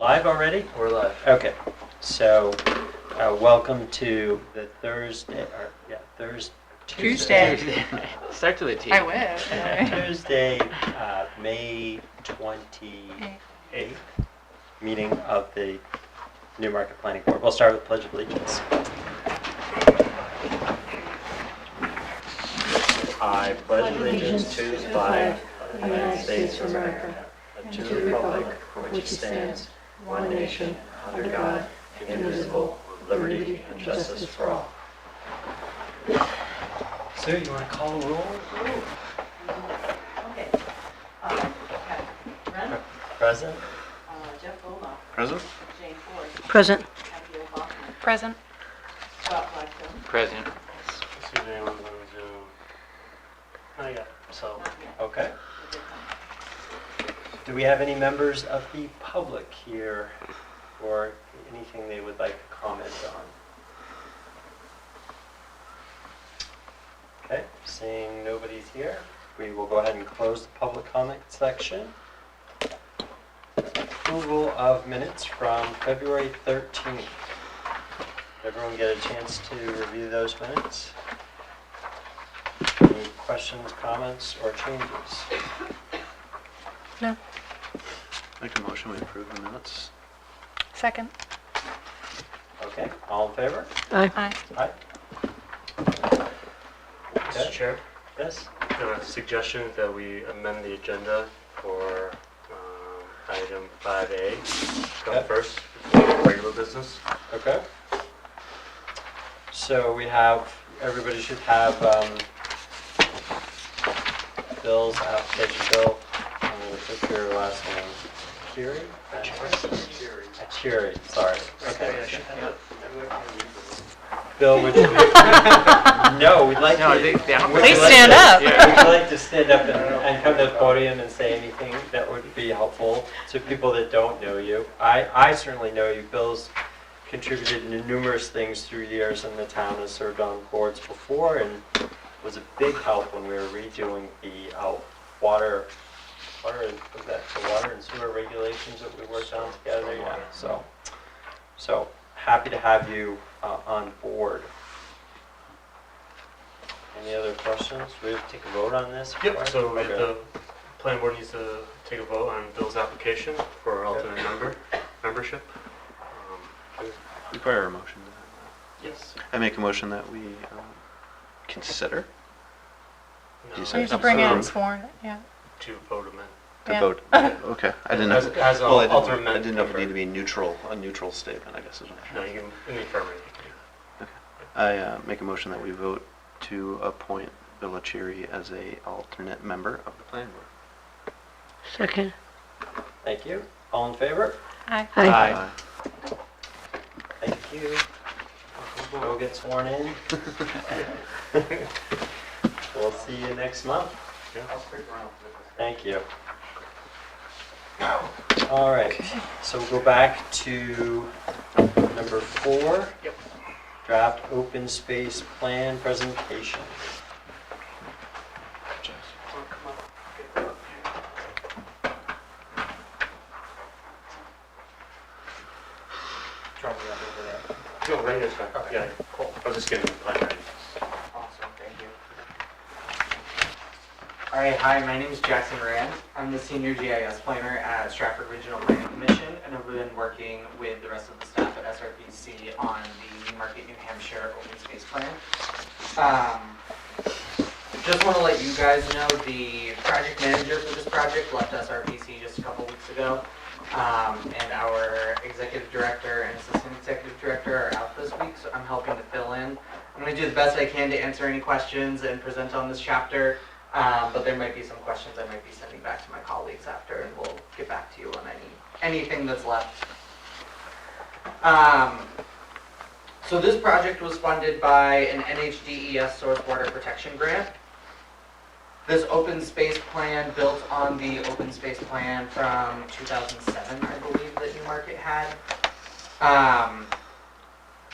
Live already? We're live. Okay, so welcome to the Tuesday. Start to the T. I wish. Tuesday, May 28th meeting of the Newmarket Planning Board. We'll start with Pledge of Allegiance. I pledge allegiance to the flag of the United States of America and to the republic for which it stands, one nation, under God, indivisible, with liberty and justice for all. Sue, you want to call the roll? Okay. Brent? Present? Jeff Goldbach. Present? Jane Ford. Present. Abigail Bachman. Present. Scott Blackstone. Present. See if anyone's on Zoom. Not yet, so. Not yet. Okay. Do we have any members of the public here or anything they would like to comment on? Okay, seeing nobody's here, we will go ahead and close the public comment section. Approval of minutes from February 13th. Did everyone get a chance to review those minutes? Any questions, comments, or changes? No. Make a motion, we approve the minutes. Second. Okay, all in favor? Aye. Aye. Aye. Mr. Okay. Chair, Yes? a suggestion that we amend the agenda for item 5A, come Okay. first, before regular business. Okay. So we have, everybody should have Bill's application. Bill, I'm going to put your last name. Curie? Curie, sorry. Okay. Bill, would you? No, we'd like No, to. they don't- would Please you like stand to- up. Yeah. Would you like to stand up and come to the podium and say anything that would be helpful to people that don't know you? I certainly know you. Bill's contributed to numerous things through years in the town, has served on boards before, and was a big help when we were redoing the water and sewer regulations that we worked on together. Yeah, so happy to have you on board. Any other questions? We have to take a vote on this? Yep, so Okay. the planning board needs to take a vote on Bill's application for alternate membership. Require a motion. Yes. I make a motion that we consider No, So You should bring in Approve. sworn, yeah. to vote amend. to Yeah. vote. Okay, I didn't know. As an Well, alternate I didn't know if it member. needed to be neutral, a neutral statement, I guess is what No, you can, in the affirmative. I make a motion that we vote to appoint Bill Achiri as a alternate member of the planning board. Second. Thank you. All in favor? Aye. Aye. Thank you. Go get sworn in. We'll see you next month. Yeah. Thank you. All right, so we'll go back to number 4. Yep. Draft open space plan presentation. No, right here's fine. Yeah, cool. I was just getting the plan ready. Awesome, thank you. All right, hi, my name is Jackson Rand. I'm the Senior GIS Planner at Stratford Regional Planning Commission, and I've been working with the rest of the staff at SRPC on the Newmarket, New Hampshire Open Space Plan. Just want to let you guys know the project manager for this project left SRPC just a couple weeks ago. And our executive director and assistant executive director are out this week, so I'm helping to fill in. I'm going to do the best I can to answer any questions and present on this chapter, but there might be some questions I might be sending back to my colleagues after, and we'll get back to you on anything that's left. So this project was funded by an NHDES Source Water Protection Grant. This open space plan built on the open space plan from 2007, I believe, that Newmarket had.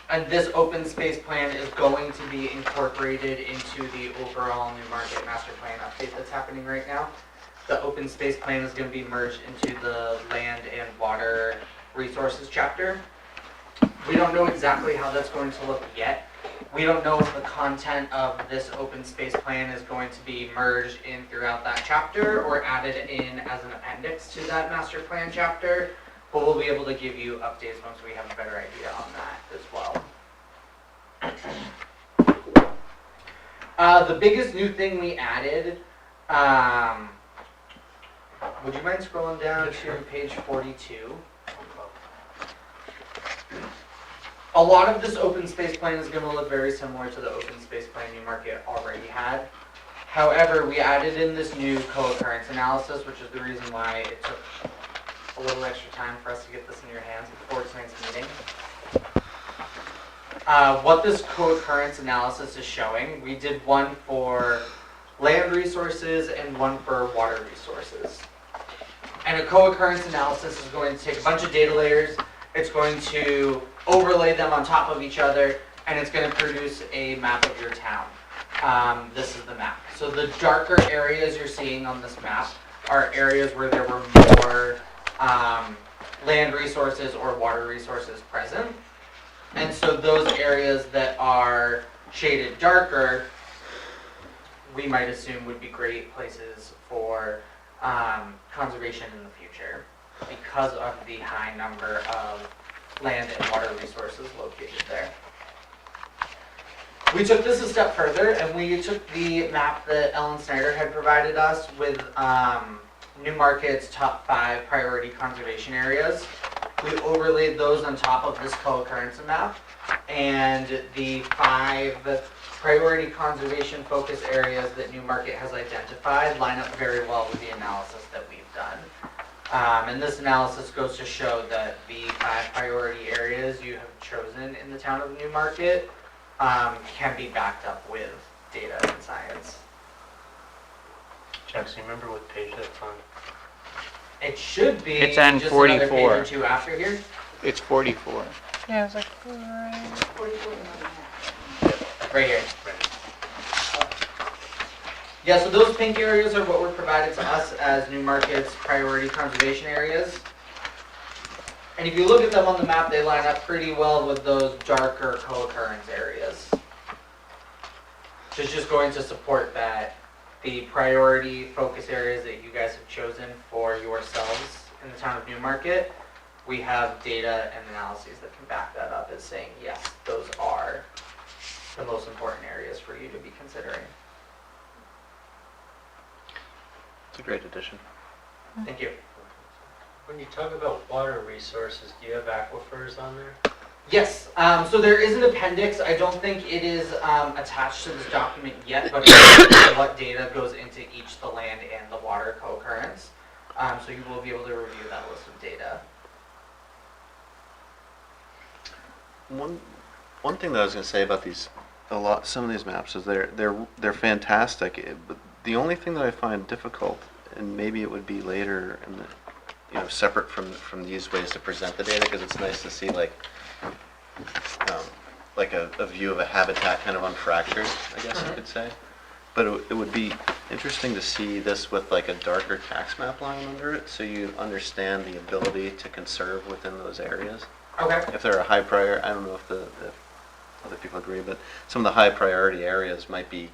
And this open space plan is going to be incorporated into the overall Newmarket master plan update that's happening right now. The open space plan is going to be merged into the land and water resources chapter. We don't know exactly how that's going to look yet. We don't know if the content of this open space plan is going to be merged in throughout that chapter or added in as an appendix to that master plan chapter, but we'll be able to give you updates once we have a better idea on that as well. The biggest new thing we added, would you mind scrolling down to page 42? A lot of this open space plan is going to look very similar to the open space plan Newmarket already had. However, we added in this new co-occurrence analysis, which is the reason why it took a little extra time for us to get this in your hands before tonight's meeting. What this co-occurrence analysis is showing, we did one for land resources and one for water resources. And a co-occurrence analysis is going to take a bunch of data layers, it's going to overlay them on top of each other, and it's going to produce a map of your town. This is the map. So the darker areas you're seeing on this map are areas where there were more land resources or water resources present. And so those areas that are shaded darker, we might assume would be great places for conservation in the future because of the high number of land and water resources located there. We took this a step further and we took the map that Ellen Snyder had provided us with Newmarket's top 5 priority conservation areas. We overlaid those on top of this co-occurrence map, and the 5 priority conservation focus areas that Newmarket has identified line up very well with the analysis that we've done. And this analysis goes to show that the 5 priority areas you have chosen in the town of Newmarket can be backed up with data and science. Jackson, you remember what page that's on? It should be It's on just another page 44. or two after here. It's 44. Yeah, I was like, right. 44 and another. Right here. Right. Yeah, so those pink areas are what were provided to us as Newmarket's priority conservation areas. And if you look at them on the map, they line up pretty well with those darker co-occurrence areas. So it's just going to support that the priority focus areas that you guys have chosen for yourselves in the town of Newmarket, we have data and analyses that can back that up as saying, yes, those are the most important areas for you to be considering. It's a great addition. Thank you. When you talk about water resources, do you have aquifers on there? Yes, so there is an appendix. I don't think it is attached to this document yet, but it shows what data goes into each the land and the water co-occurrence. So you will be able to review that list of data. One thing that I was going to say about some of these maps is they're fantastic. But the only thing that I find difficult, and maybe it would be later in the, separate from these ways to present the data, because it's nice to see like a view of a habitat kind of unfractured, I guess you could say. But it would be interesting to see this with like a darker tax map line under it, so you understand the ability to conserve within those areas. Okay. If they're a high priority, I don't know if other people agree, but some of the high priority areas might be,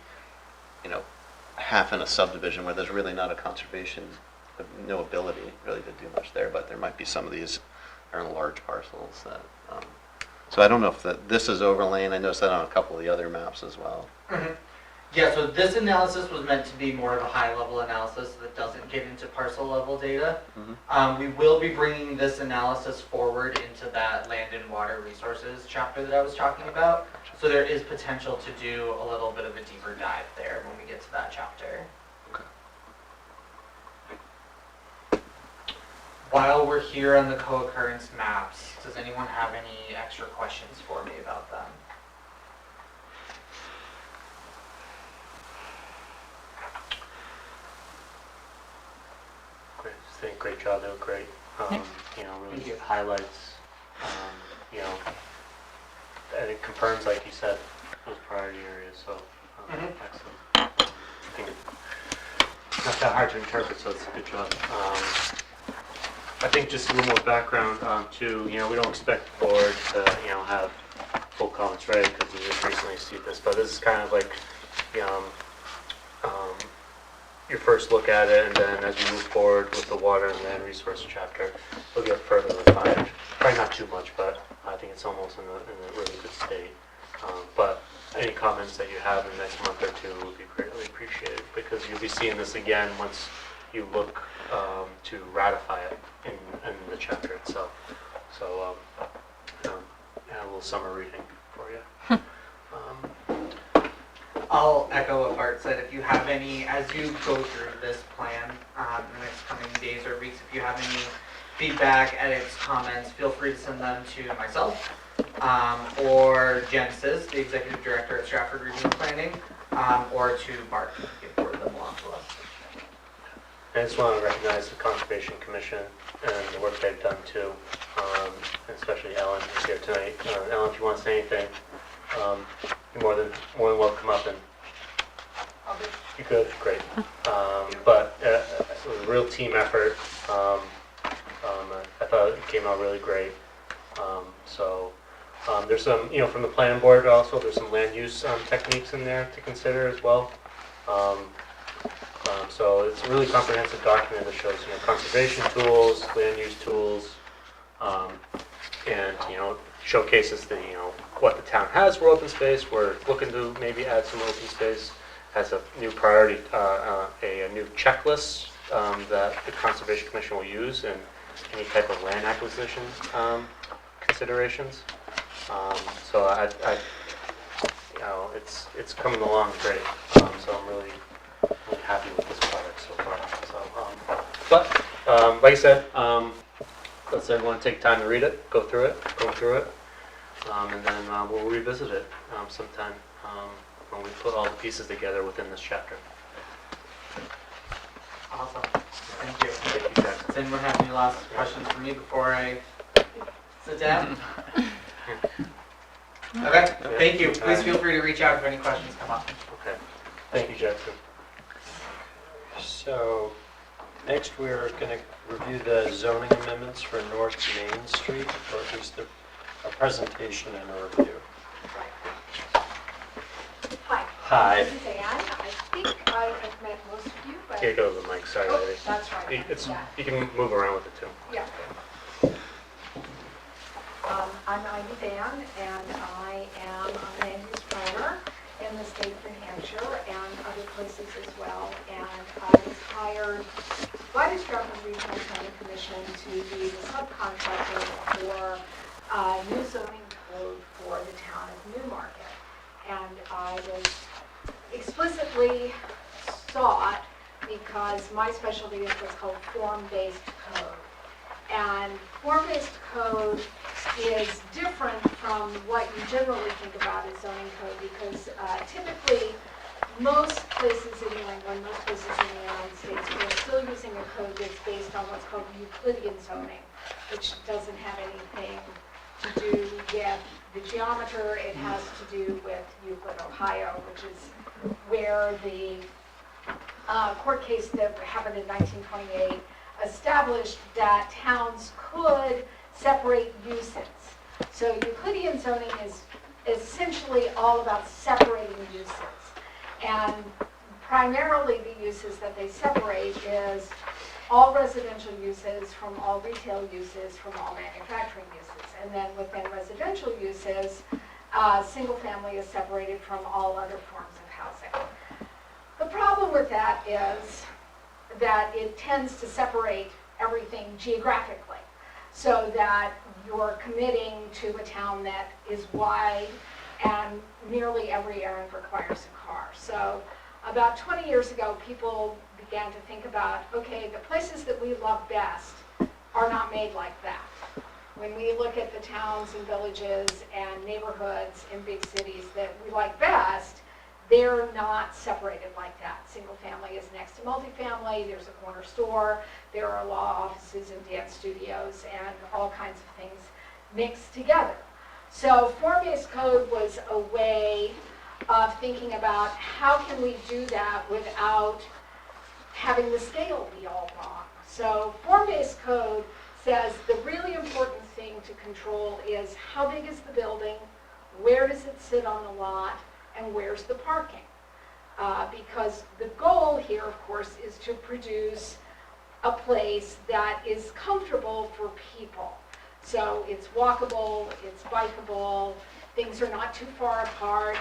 half in a subdivision where there's really not a conservation, no ability really to do much there, but there might be some of these are in large parcels that, so I don't know if this is overlaying. I noticed that on a couple of the other maps as well. Mm-hmm. Yeah, so this analysis was meant to be more of a high-level analysis that doesn't get into parcel-level data. Mm-hmm. We will be bringing this analysis forward into that land and water resources chapter that I was talking about. So there is potential to do a little bit of a deeper dive there when we get to that chapter. Okay. While we're here on the co-occurrence maps, does anyone have any extra questions for me about them? Great, just think great job, they look great. Thank Really you. highlights, and it confirms, like you said, those priority areas, so excellent. I think it's not that hard to interpret, so it's a good job. I think just a little more background too. We don't expect the board to have full comments ready because we just recently see this, but this is kind of like your first look at it, and then as we move forward with the water and land resource chapter, we'll get further refined. Probably not too much, but I think it's almost in a really good state. But any comments that you have in the next month or two would be greatly appreciated, because you'll be seeing this again once you look to ratify it in the chapter itself. So a little summer reading for you. I'll echo what Bart said. If you have any, as you go through this plan in the next coming days or weeks, if you have any feedback, edits, comments, feel free to send them to myself or Genesis, the Executive Director at Stratford Regional Planning, or to Bart. You can forward them along to us. I just want to recognize the Conservation Commission and the work they've done too, and especially Ellen who's here tonight. Ellen, if you want to say anything, you're more than welcome up and you could, great. But it was a real team effort. I thought it came out really great. There's some, from the planning board also, there's some land use techniques in there to consider as well. So it's a really comprehensive document that shows, conservation tools, land use tools, and, showcases the, what the town has for open space. We're looking to maybe add some open space. Has a new priority, a new checklist that the Conservation Commission will use in any type of land acquisition considerations. So it's coming along great. So I'm really happy with this product so far. But like I said, let's everyone take time to read it, go through it, and then we'll revisit it sometime when we put all the pieces together within this chapter. Awesome. Thank you. Thank you, Jackson. Does anyone have any last questions for me before I sit down? Okay, thank you. Please feel free to reach out if any questions come up. Okay. Thank you, Jackson. So, next we're going to review the zoning amendments for North Main Street, or at least a presentation and a review. Hi. Hi. This is Ann. I think I've met most of you, but... Here goes the mic. Sorry, Oh, lady. that's right. Yeah. You can move around with it too. Yeah. I'm Ivy Dan, and I am a land use planner in the state of New Hampshire and other places as well. And I was hired by the Stratford Regional Planning Commission to be the subcontractor for new zoning code for the town of Newmarket. And I was explicitly sought because my specialty is what's called form-based code. And form-based code is different from what you generally think about as zoning code because typically most places in New England, most places in the United States, we're still using a code that's based on what's called Euclidean zoning, which doesn't have anything to do with the geometer. It has to do with Euclid, Ohio, which is where the court case that happened in 1928 established that towns could separate uses. So Euclidean zoning is essentially all about separating uses. And primarily the uses that they separate is all residential uses from all retail uses from all manufacturing uses. And then within residential uses, single family is separated from all other forms of housing. The problem with that is that it tends to separate everything geographically so that you're committing to a town that is wide and nearly every errand requires a car. So about 20 years ago, people began to think about, okay, the places that we love best are not made like that. When we look at the towns and villages and neighborhoods in big cities that we like best, they're not separated like that. Single family is next to multifamily, there's a corner store, there are law offices and dance studios and all kinds of things mixed together. So form-based code was a way of thinking about how can we do that without having the scale be all wrong. So form-based code says the really important thing to control is how big is the building, where does it sit on the lot, and where's the parking? Because the goal here, of course, is to produce a place that is comfortable for people. So it's walkable, it's bikeable, things are not too far apart.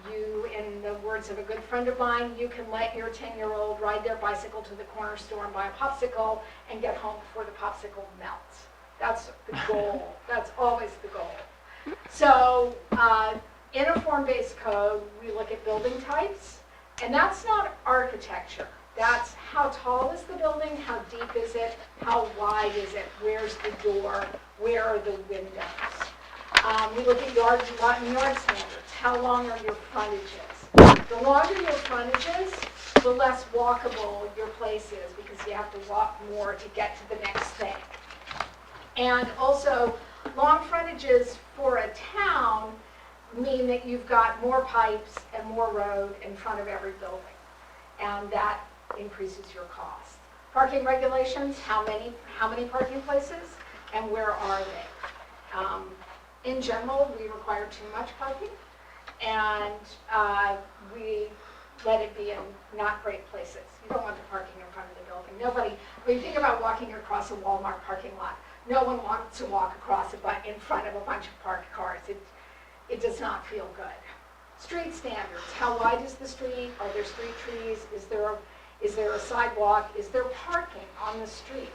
You, in the words of a good friend of mine, you can let your 10-year-old ride their bicycle to the corner store and buy a popsicle and get home before the popsicle melts. That's the goal. That's always the goal. So in a form-based code, we look at building types, and that's not architecture. That's how tall is the building, how deep is it, how wide is it, where's the door, where are the windows. We look at lot and yard standards. How long are your frontages? The longer your frontages, the less walkable your place is because you have to walk more to get to the next thing. And also, long frontages for a town mean that you've got more pipes and more road in front of every building. And that increases your cost. Parking regulations, how many parking places and where are they? In general, we require too much parking, and we let it be in not great places. You don't want the parking in front of the building. Nobody, when you think about walking across a Walmart parking lot, no one wants to walk across it in front of a bunch of parked cars. It does not feel good. Street standards, how wide is the street? Are there street trees? Is there a sidewalk? Is there parking on the street?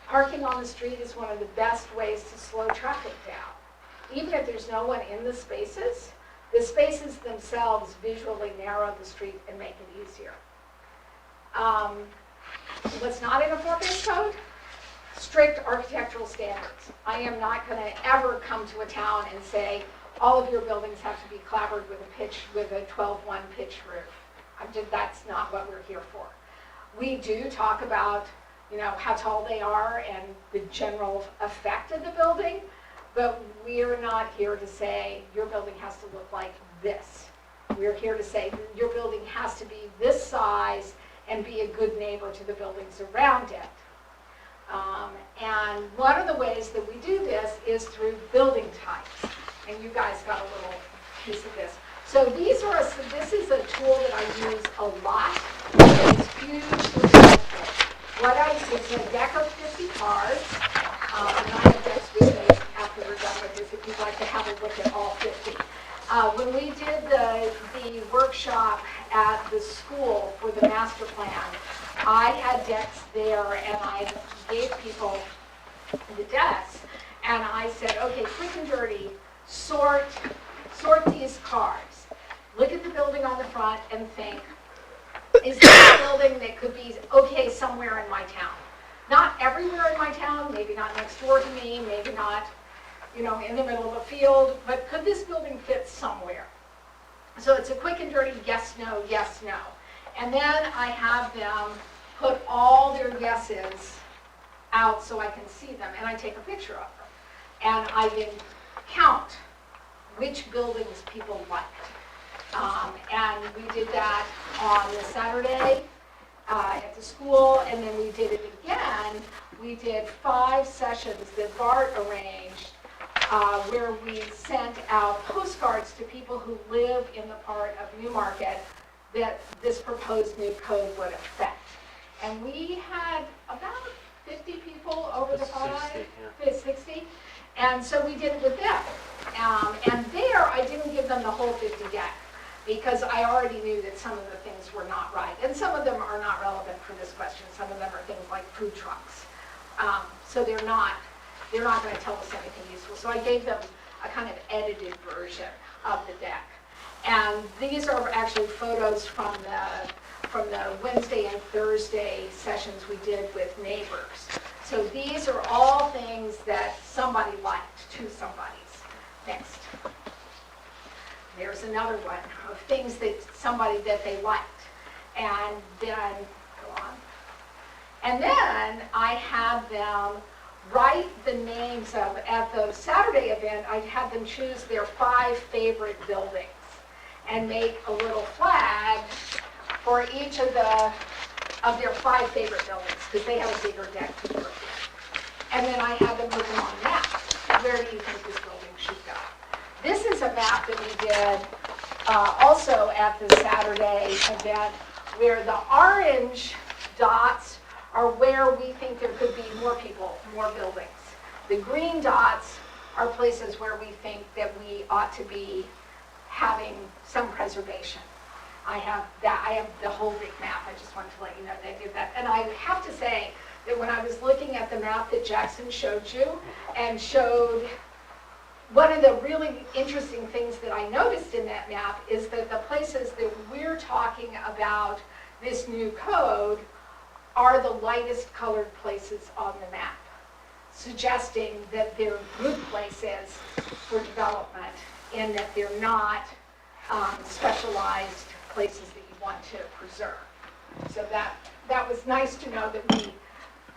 Parking on the street is one of the best ways to slow traffic down. Even if there's no one in the spaces themselves visually narrow the street and make it easier. What's not in a form-based code? Strict architectural standards. I am not going to ever come to a town and say, all of your buildings have to be clapboard with a 12-1 pitch roof. That's not what we're here for. We do talk about, how tall they are and the general effect of the building, but we're not here to say your building has to look like this. We're here to say your building has to be this size and be a good neighbor to the buildings around it. And one of the ways that we do this is through building types. And you guys got a little piece of this. So this is a tool that I use a lot. It's hugely helpful. It's a deck of 50 cards. And I have decks with me after we're done with this if you'd like to have a look at all 50. When we did the workshop at the school for the master plan, I had decks there and I gave people the decks and I said, okay, quick and dirty, sort these cards. Look at the building on the front and think, is this a building that could be okay somewhere in my town? Not everywhere in my town, maybe not next door to me, maybe not, in the middle of a field, but could this building fit somewhere? So it's a quick and dirty yes, no, yes, no. And then I have them put all their yeses out so I can see them, and I take a picture of them. And I then count which buildings people liked. And we did that on the Saturday at the school, and then we did it again. We did 5 sessions that Bart arranged where we sent out postcards to people who live in the part of Newmarket that this proposed new code would affect. And we had about 50 people over the 60. And so we did it with them. And there, I didn't give them the whole 50 deck because I already knew that some of the things were not right. And some of them are not relevant for this question. Some of them are things like food trucks. So they're not going to tell us anything useful. So I gave them a kind of edited version of the deck. And these are actually photos from the Wednesday and Thursday sessions we did with neighbors. So these are all things that somebody liked, two somebodies. Next. There's another one of things that they liked. And then, go on. And then I had them write the names of, at the Saturday event, I had them choose their 5 favorite buildings and make a little flag for each of their 5 favorite buildings because they have a bigger deck to work with. And then I had them put them on maps. Where do you think this building should go? This is a map that we did also at the Saturday event, where the orange dots are where we think there could be more people, more buildings. The green dots are places where we think that we ought to be having some preservation. I have the whole big map. I just wanted to let you know that I did that. And I have to say that when I was looking at the map that Jackson showed you and showed, one of the really interesting things that I noticed in that map is that the places that we're talking about this new code are the lightest colored places on the map, suggesting that they're good places for development and that they're not specialized places that you want to preserve. So that was nice to know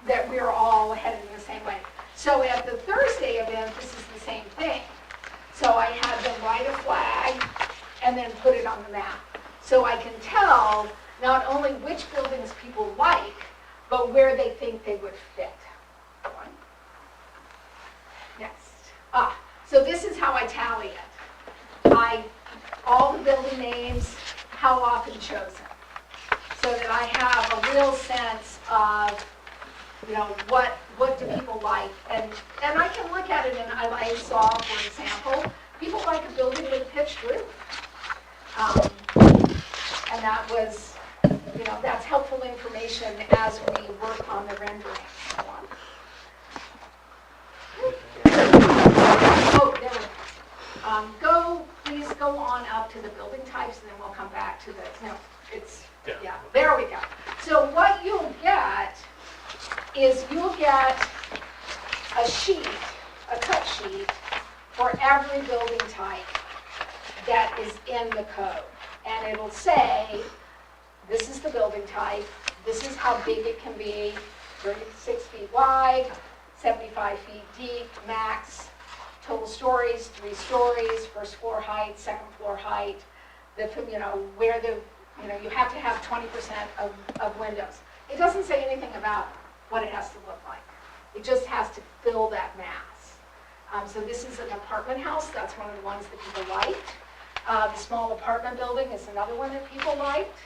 that we're all headed in the same way. So at the Thursday event, this is the same thing. So I had them write a flag and then put it on the map. So I can tell not only which buildings people like, but where they think they would fit. One. Next. So this is how I tally it. All the building names, how often chosen, so that I have a real sense of, what do people like, and I can look at it, and I saw, for example, people like a building with a pitched roof, and that was, that's helpful information as we work on the rendering. Oh, there we go. Please go on up to the building types, and then we'll come back to there we go. So what you'll get is you'll get a sheet, a cut sheet, for every building type that is in the code. And it'll say, this is the building type, this is how big it can be, 36 feet wide, 75 feet deep, max, total stories, 3 stories, first floor height, second floor height, you have to have 20% of windows. It doesn't say anything about what it has to look like. It just has to fill that mass. So this is an apartment house. That's one of the ones that people liked. The small apartment building is another one that people liked.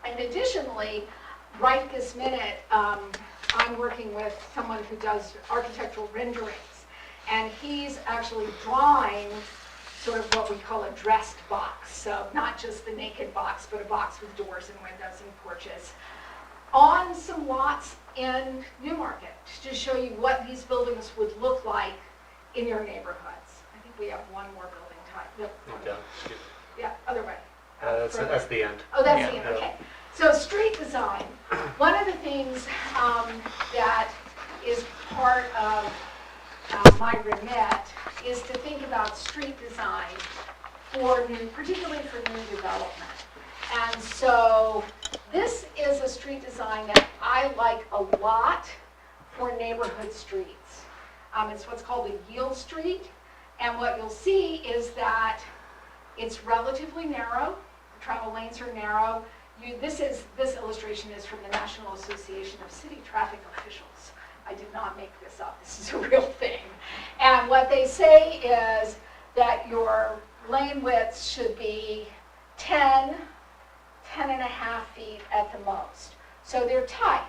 And additionally, right this minute, I'm working with someone who does architectural renderings, and he's actually drawing sort of what we call a dressed box. So not just the naked box, but a box with doors and windows and porches on some lots in Newmarket to show you what these buildings would look like in your neighborhoods. I think we have one more building type. Nope. Okay. Yeah, other way. That's the end. Oh, that's the end, okay. So street design, one of the things that is part of my remit is to think about street design particularly for new development. And so this is a street design that I like a lot for neighborhood streets. It's what's called a yield street, and what you'll see is that it's relatively narrow. The travel lanes are narrow. This illustration is from the National Association of City Traffic Officials. I did not make this up. This is a real thing. And what they say is that your lane widths should be 10 and a half feet at the most. So they're tight.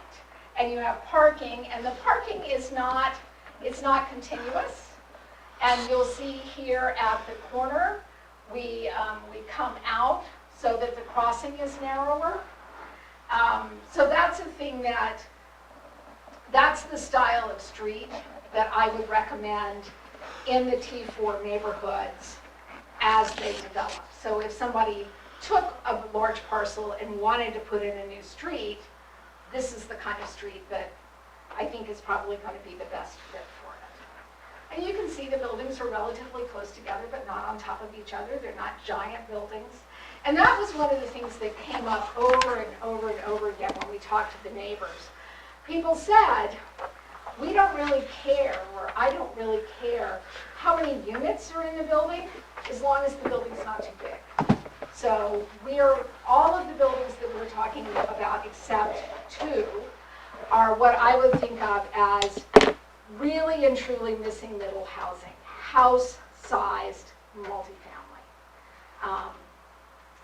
And you have parking, and the parking is not continuous. And you'll see here at the corner, we come out so that the crossing is narrower. So that's a thing that's the style of street that I would recommend in the T4 neighborhoods as they develop. So if somebody took a large parcel and wanted to put in a new street, this is the kind of street that I think is probably going to be the best fit for it. And you can see the buildings are relatively close together, but not on top of each other. They're not giant buildings. And that was one of the things that came up over and over and over again when we talked to the neighbors. People said, we don't really care, or I don't really care how many units are in the building, as long as the building's not too big. So all of the buildings that we're talking about, except 2, are what I would think of as really and truly missing middle housing, house-sized multifamily.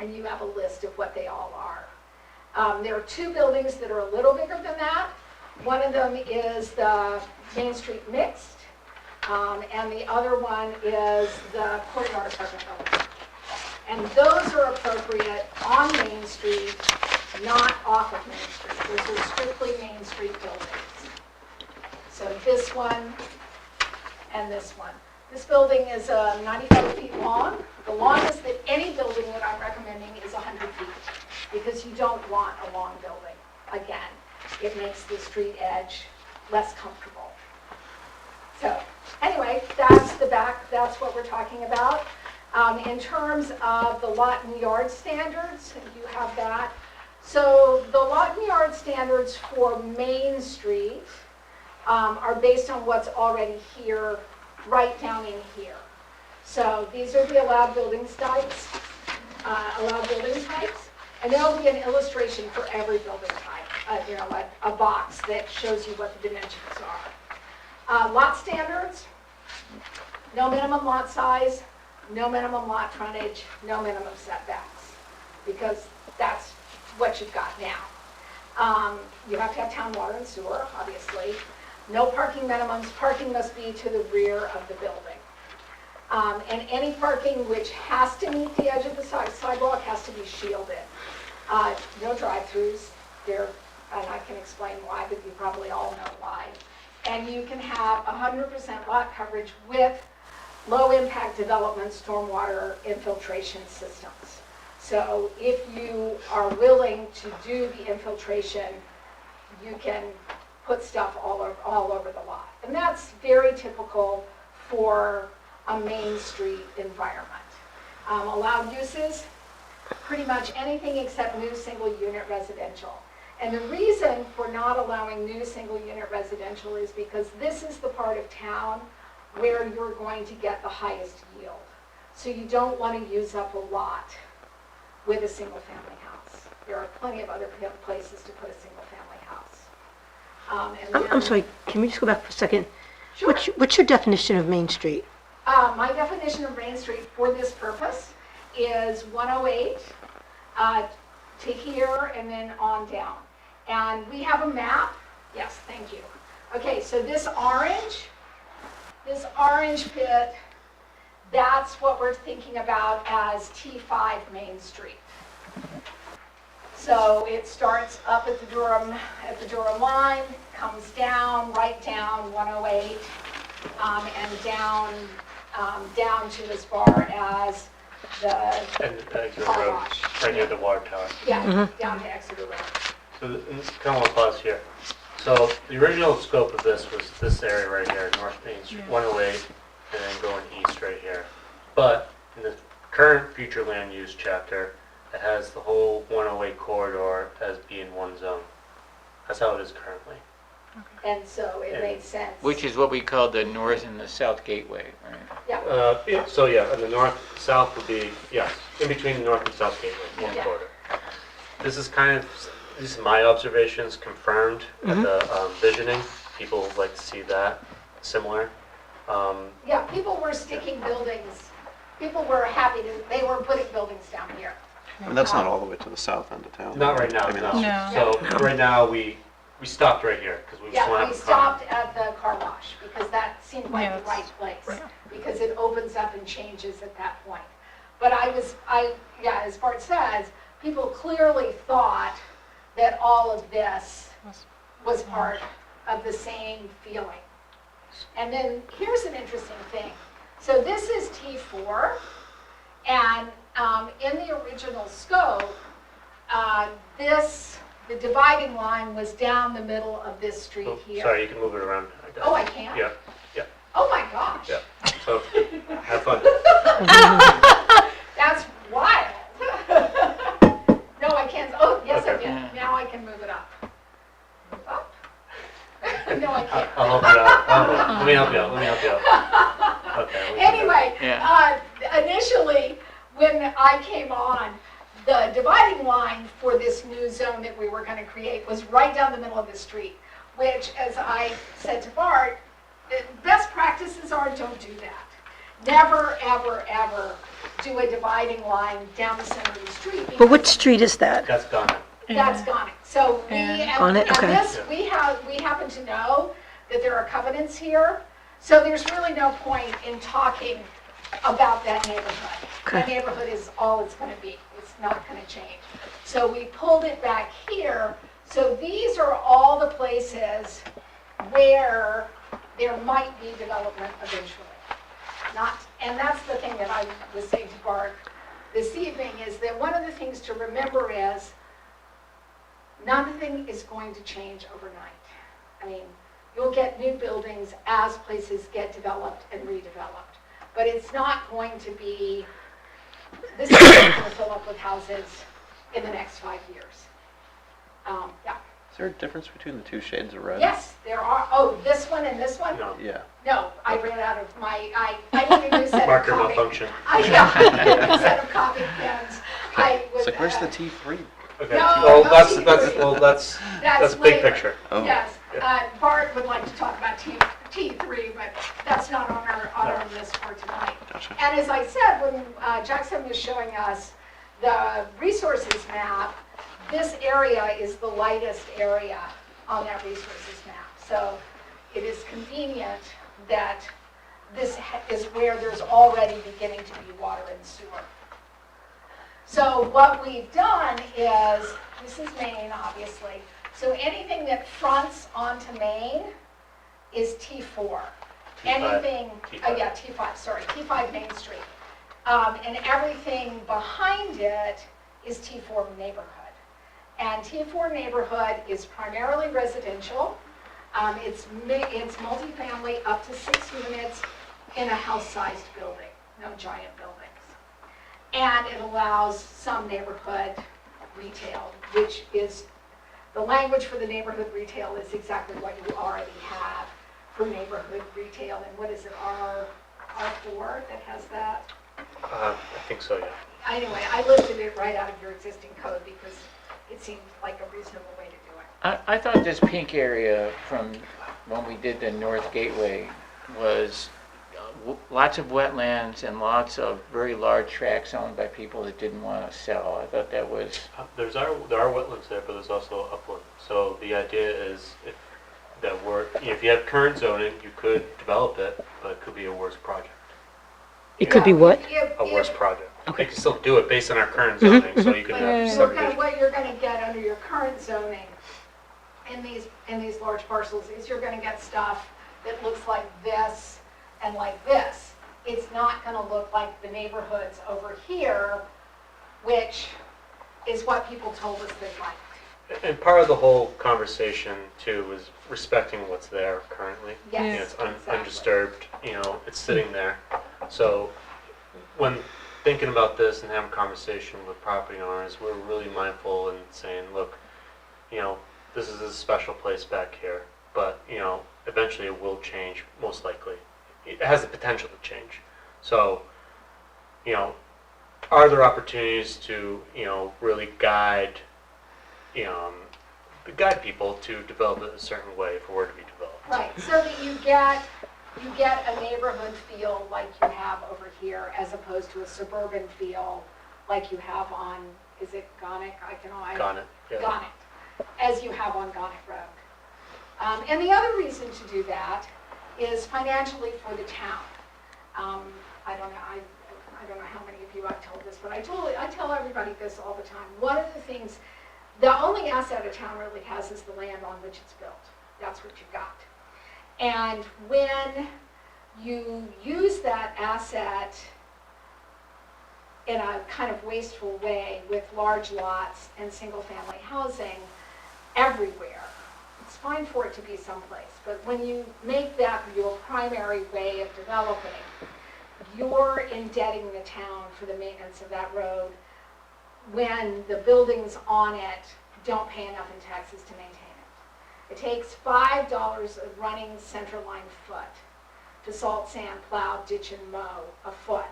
And you have a list of what they all are. There are two buildings that are a little bigger than that. One of them is the Main Street Mixed, and the other one is the Courtyard Apartment Building. And those are appropriate on Main Street, not off of Main Street. Those are strictly Main Street buildings. So this one and this one. This building is 95 feet long. The longest that any building that I'm recommending is 100 feet, because you don't want a long building. Again, it makes the street edge less comfortable. So anyway, that's the back, that's what we're talking about. In terms of the lot and yard standards, you have that. So the lot and yard standards for Main Street are based on what's already here, right down in here. So these are the allowed building types, and there'll be an illustration for every building type, a box that shows you what the dimensions are. Lot standards, no minimum lot size, no minimum lot frontage, no minimum setbacks, because that's what you've got now. You have to have town water and sewer, obviously. No parking minimums. Parking must be to the rear of the building. And any parking which has to meet the edge of the sidewalk has to be shielded. No drive-throughs there, and I can explain why, but you probably all know why. And you can have 100% lot coverage with low-impact development stormwater infiltration systems. So if you are willing to do the infiltration, you can put stuff all over the lot. And that's very typical for a Main Street environment. Allowed uses, pretty much anything except new single-unit residential. And the reason for not allowing new single-unit residential is because this is the part of town where you're going to get the highest yield. So you don't want to use up a lot with a single-family house. There are plenty of other places to put a single-family house. I'm sorry, can we just go back for a second? Sure. What's your definition of Main Street? My definition of Main Street for this purpose is 108 to here and then on down. And we have a map. Yes, thank you. Okay, so this orange bit, that's what we're thinking about as T5 Main Street. So it starts up at the Durham line, comes down, right down 108, and down to as far as the And Exeter car Road, wash. right near the water tower. Yeah, down to Exeter Road. So, kind of want to pause here. So, the original scope of this was this area right here, North Main Street, 108, and then going east right here. But, in the current future land use chapter, it has the whole 108 corridor as being one zone. That's how it is currently. And so it made sense. Which is what we call the north and the south gateway, right? Yeah, So yeah, and the north, south would be, yes, in between the north and south gateway, one Yeah. corridor. This is kind of, these are my observations confirmed at the visioning. People like to see that similar. yeah, people were sticking buildings, people were happy they were putting buildings down here. And that's not all the way to the south end of town. Not right now, I mean, no. that's- No. So right now, we stopped right here because we just want Yeah, to we have a comment. stopped at the car wash because that seemed like Yeah, the right place, because it opens up and changes at that point. But yeah, as Bart says, people clearly thought that all of this was part of the same feeling. And then here's an interesting thing. So this is T4, and in the original scope, the dividing line was down the middle of this street Oh, here. sorry, you can move it around. Oh, I can? Yeah, Oh my gosh. yeah. So have fun. That's wild. No, I can't. Oh, yes, I Okay. can. Now I can move it up. Up? No, I can't. I'll help you out. Let me help you out. Okay. we can do it. Anyway, Yeah. initially, when I came on, the dividing line for this new zone that we were going to create was right down the middle of the street. which, as I said to Bart, best practices are don't do that. Never, ever, ever do a dividing line down the center of the street. But what because street is that? That's gone. That's Gonic. So we, and Gonic, okay. this, we happen to know that there are covenants here, so there's really no point in talking about that neighborhood. That Okay. neighborhood is all it's gonna be. It's not gonna change. So we pulled it back here. So these are all the places where there might be development eventually. And that's the thing that I was saying to Bart this evening, is that one of the things to remember is nothing is going to change overnight. I mean, you'll get new buildings as places get developed and redeveloped. But it's not going to be, this is not going to fill up with houses in the next 5 years. Yeah. Is there a difference between the two shades of red? Yes, there are. Oh, this one and this one? No. Yeah. No, I ran out of I need a new set of Marker copy. malfunction. I need a new set of copy pens. It's like, where's the T3? Okay. No, Well, no, that's T3. that's big later. picture. Oh. Yes, Bart would like to talk about T3, but that's not on our list for tonight. Gotcha. And as I said, when Jackson was showing us the resources map, this area is the lightest area on that resources map. So it is convenient that this is where there's already beginning to be water and sewer. So what we've done is, this is Main, obviously. So anything that fronts onto Main is T4. Anything, T5. yeah, T5, sorry, T5 Main Street. And everything behind it is T4 neighborhood. And T4 neighborhood is primarily residential. It's multifamily up to 6 units in a house-sized building, no giant buildings. And it allows some neighborhood retail, which is, the language for the neighborhood retail is exactly what you already have for neighborhood retail. And what is it, R4 that has that? I think so, yeah. Anyway, I lifted it right out of your existing code because it seemed like a reasonable way to do it. I thought this pink area from when we did the North Gateway was lots of wetlands and lots of very large tracts owned by people that didn't want to sell. I thought that was, There are wetlands there, but there's also upland. So the idea is if you have current zoning, you could develop it, but it could be a worse project. It could be what? A worse project. Okay. You can still do it based on our current zoning, so you can have subdivision. What you're going to get under your current zoning in these large parcels is you're going to get stuff that looks like this and like this. It's not going to look like the neighborhoods over here, which is what people told us they liked. And part of the whole conversation too is respecting what's there currently. Yes, You know, it's exactly. undisturbed, it's sitting there. So when thinking about this and having a conversation with property owners, we're really mindful and saying, look, this is a special place back here, but eventually it will change, most likely. It has the potential to change. So, are there opportunities to, really guide people to develop it a certain way for where to be developed? Right, so that you get a neighborhood feel like you have over here, as opposed to a suburban feel like you have on, is it Gonic? Got it. Yeah. Gonic, as you have on Gonic Road. And the other reason to do that is financially for the town. I don't know how many of you I've told this, but I tell everybody this all the time. One of the things, the only asset a town really has is the land on which it's built. That's what you got. And when you use that asset in a kind of wasteful way with large lots and single-family housing everywhere, it's fine for it to be someplace, but when you make that your primary way of developing, you're indebting the town for the maintenance of that road when the buildings on it don't pay enough in taxes to maintain it. It takes $5 a running center line foot to salt, sand, plow, ditch, and mow a foot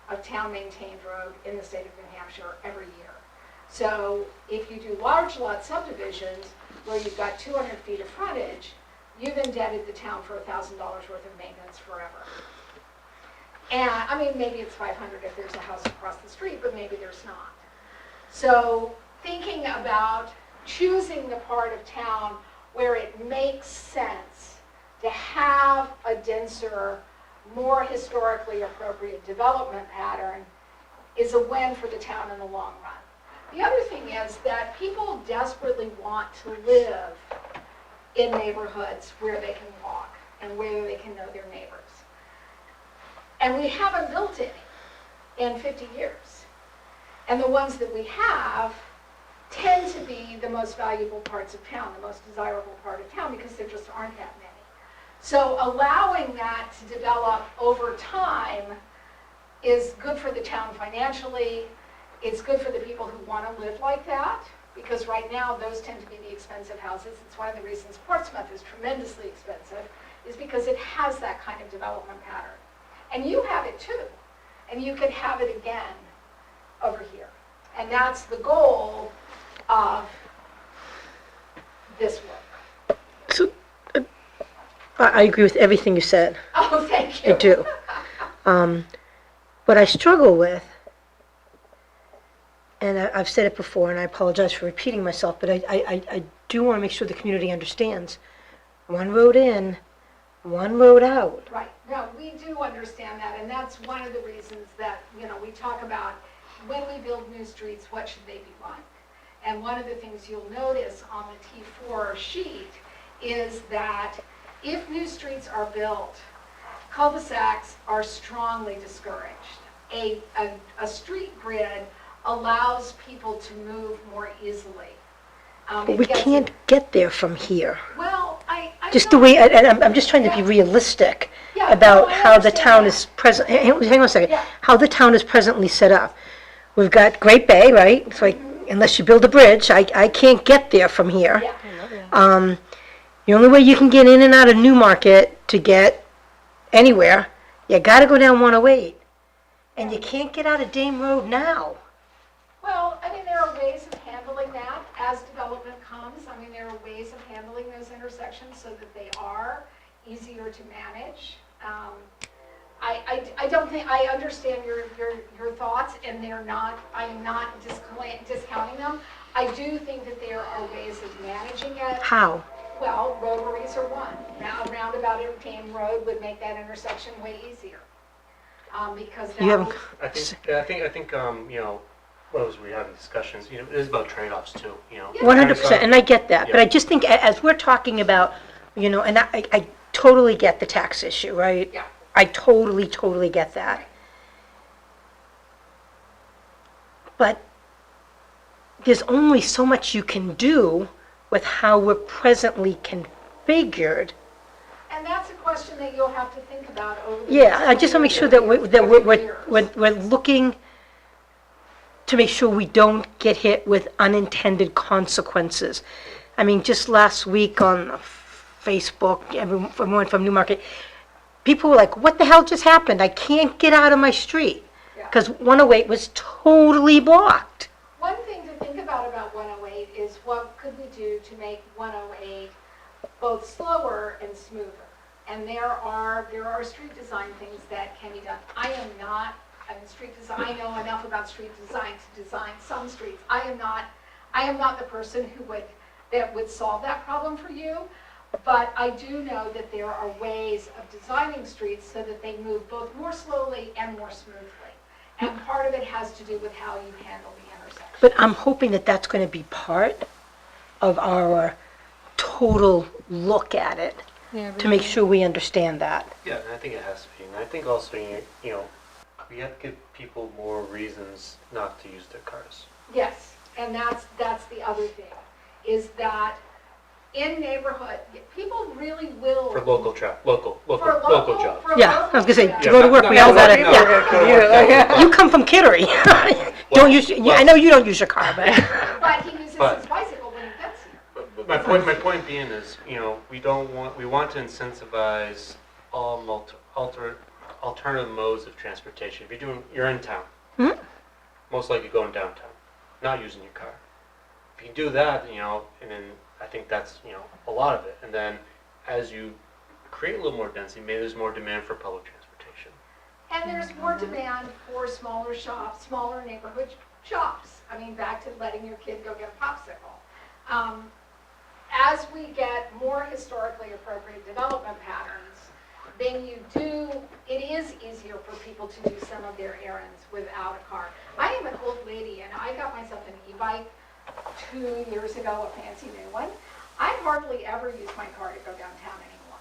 of town-maintained road in the state of New Hampshire every year. So if you do large lot subdivisions where you've got 200 feet of frontage, you've indebted the town for $1,000 worth of maintenance forever. And, I mean, maybe it's 500 if there's a house across the street, but maybe there's not. So thinking about choosing the part of town where it makes sense to have a denser, more historically appropriate development pattern is a win for the town in the long run. The other thing is that people desperately want to live in neighborhoods where they can walk and where they can know their neighbors. And we haven't built any in 50 years. And the ones that we have tend to be the most valuable parts of town, the most desirable part of town, because there just aren't that many. So allowing that to develop over time is good for the town financially. It's good for the people who want to live like that, because right now those tend to be the expensive houses. It's one of the reasons Portsmouth is tremendously expensive, is because it has that kind of development pattern. And you have it too, and you can have it again over here. And that's the goal of this work. So, I agree with everything you said. Oh, thank you. I do. What I struggle with, and I've said it before, and I apologize for repeating myself, but I do want to make sure the community understands. One road in, one road out. Right. No, we do understand that, and that's one of the reasons that, we talk about when we build new streets, what should they be like? And one of the things you'll notice on the T4 sheet is that if new streets are built, cul-de-sacs are strongly discouraged. A street grid allows people to move more easily. But we can't get there from here. Well, I Just the way, and I'm just trying to be realistic Yeah, about no, I how the understand town that. is present, hang on a second, Yeah. how the town is presently set up. We've got Great Bay, right? It's like, unless you build a bridge, I can't get there from here. Yeah. The only way you can get in and out of Newmarket to get anywhere, you gotta go down 108. And you can't get out of Dame Road now. Well, I mean, there are ways of handling that as development comes. I mean, there are ways of handling those intersections so that they are easier to manage. I don't think, I understand your thoughts, and I'm not discounting them. I do think that there are ways of managing it. How? Well, rotaries are one. Now, a roundabout at Dame Road would make that intersection way easier. Because You now, haven't, I think, what was we having discussions, it is about trade-offs too, 100%, and I get that, but Yeah. I just think as we're talking about, and I totally get the tax issue, right? Yeah. I totally get that. But there's only so much you can do with how we're presently configured. and that's a question that you'll have to think about over the Yeah, next I just want to make sure that we're looking to make sure we don't get hit with unintended consequences. I mean, just last week on Facebook, everyone from Newmarket, people were like, what the hell just happened? I can't get out of my street. Yeah. Because 108 was totally blocked. One thing to think about 108 is what could we do to make 108 both slower and smoother? And there are street design things that can be done. I mean, street design, I know enough about street design to design some streets. I am not the person that would solve that problem for you, but I do know that there are ways of designing streets so that they move both more slowly and more smoothly. And part of it has to do with how you handle the intersection. But I'm hoping that that's going to be part of our total look at it, to make sure we understand that. Yeah, and I think it has to be, and I think also, we have to give people more reasons not to use their cars. Yes, and that's the other thing, is that in neighborhood, people really will. For local For local jobs. for Yeah, local I was going to say, jobs. to go to work, we all got it, yeah. You come from Kittery. Don't use, I know you don't use your car, but. But he uses his bicycle when he gets here. But my point being is, we want to incentivize all alternative modes of transportation. If you're in town, Mhm. most likely going downtown. not using your car. If you do that, and then I think that's, a lot of it. And then as you create a little more density, maybe there's more demand for public transportation. And there's more demand for smaller shops, smaller neighborhood shops. I mean, back to letting your kid go get a popsicle. As we get more historically appropriate development patterns, then it is easier for people to do some of their errands without a car. I am an old lady, and I got myself an e-bike 2 years ago, a fancy new one. I hardly ever use my car to go downtown anymore.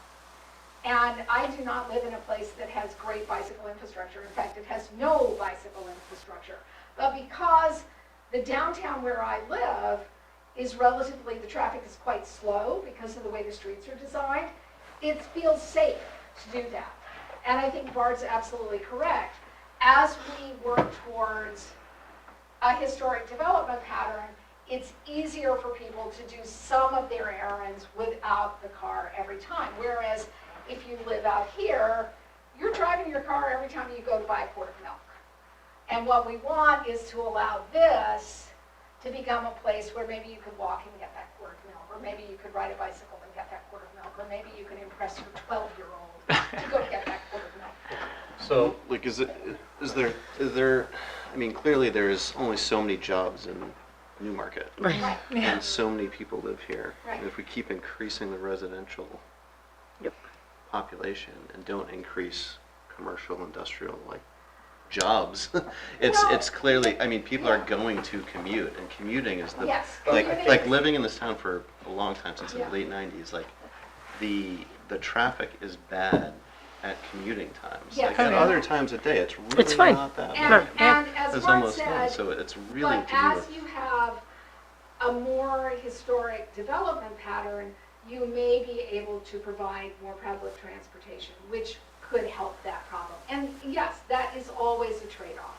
And I do not live in a place that has great bicycle infrastructure. In fact, it has no bicycle infrastructure. But because the downtown where I live is relatively, the traffic is quite slow because of the way the streets are designed, it feels safe to do that. And I think Bart's absolutely correct. As we work towards a historic development pattern, it's easier for people to do some of their errands without the car every time. Whereas if you live out here, you're driving your car every time you go to buy a quart of milk. And what we want is to allow this to become a place where maybe you could walk and get that quart of milk, or maybe you could ride a bicycle and get that quart of milk, or maybe you could impress your 12-year-old to go get that quart of milk. So, Like, is there, I mean, clearly there is only so many jobs in Newmarket. Right. And so many people live here. Right. And if we keep increasing the residential Yep. population and don't increase commercial, industrial, like, jobs, Well, it's clearly, I mean, people are going to commute, and commuting is the, Yes, like commuting. living in this town for a long time, since Yeah. the late 90s, like, the traffic is bad at commuting times. Yes. Like, at Oh, yeah. other times of day, it's really It's fine. not that And, bad. and as It's Bart almost said, so it's really but to do as with. you have a more historic development pattern, you may be able to provide more public transportation, which could help that problem. And yes, that is always a trade-off.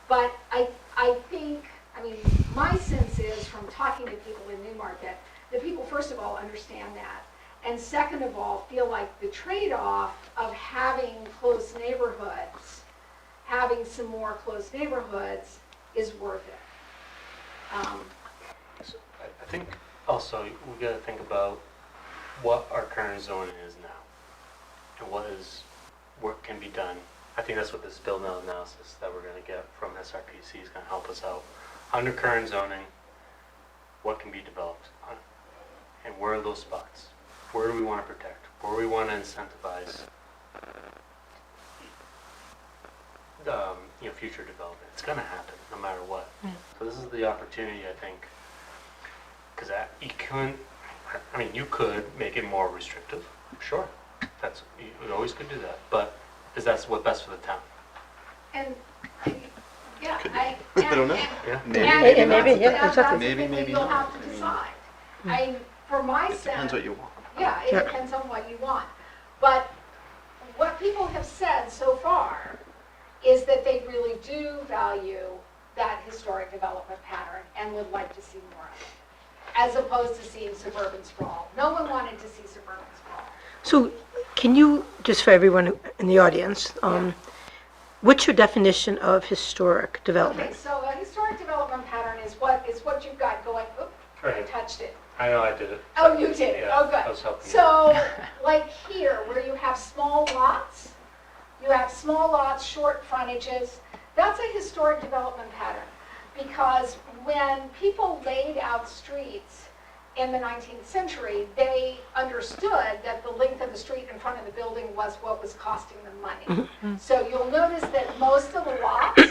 But I think, I mean, my sense is from talking to people in Newmarket, that people, first of all, understand that. And second of all, feel like the trade-off of having close neighborhoods, having some more close neighborhoods is worth it. So I think also we got to think about what our current zoning is now and what can be done. I think that's what this build now analysis that we're going to get from SRPC is going to help us out. Under current zoning, what can be developed and where are those spots? Where do we want to protect? Where do we want to incentivize future development? It's going to happen no matter what. So this is the opportunity, I think, because you could make it more restrictive, sure. You always could do that, but is that what's best for the town? And, yeah, Could be. I don't know. Yeah. Maybe, and maybe maybe, not. yeah, that's exactly. the thing Maybe, that maybe you'll not. have to I mean, decide. For my It depends sense, what you want. yeah, it Yeah. depends on what you want. But what people have said so far is that they really do value that historic development pattern and would like to see more of it, as opposed to seeing suburban sprawl. No one wanted to see suburban sprawl. So can you, just for everyone in the audience, what's your definition of historic Okay, development? so a historic development pattern is what you've got going, oops, I Right. touched it. I know I did it. Oh, you did it, Yeah, oh, good. I was helping you. So, like here, where you have small lots, short frontages, that's a historic development pattern. Because when people laid out streets in the 19th century, they understood that the length of the street in front of the building was what was costing them money. So you'll notice that most of the lots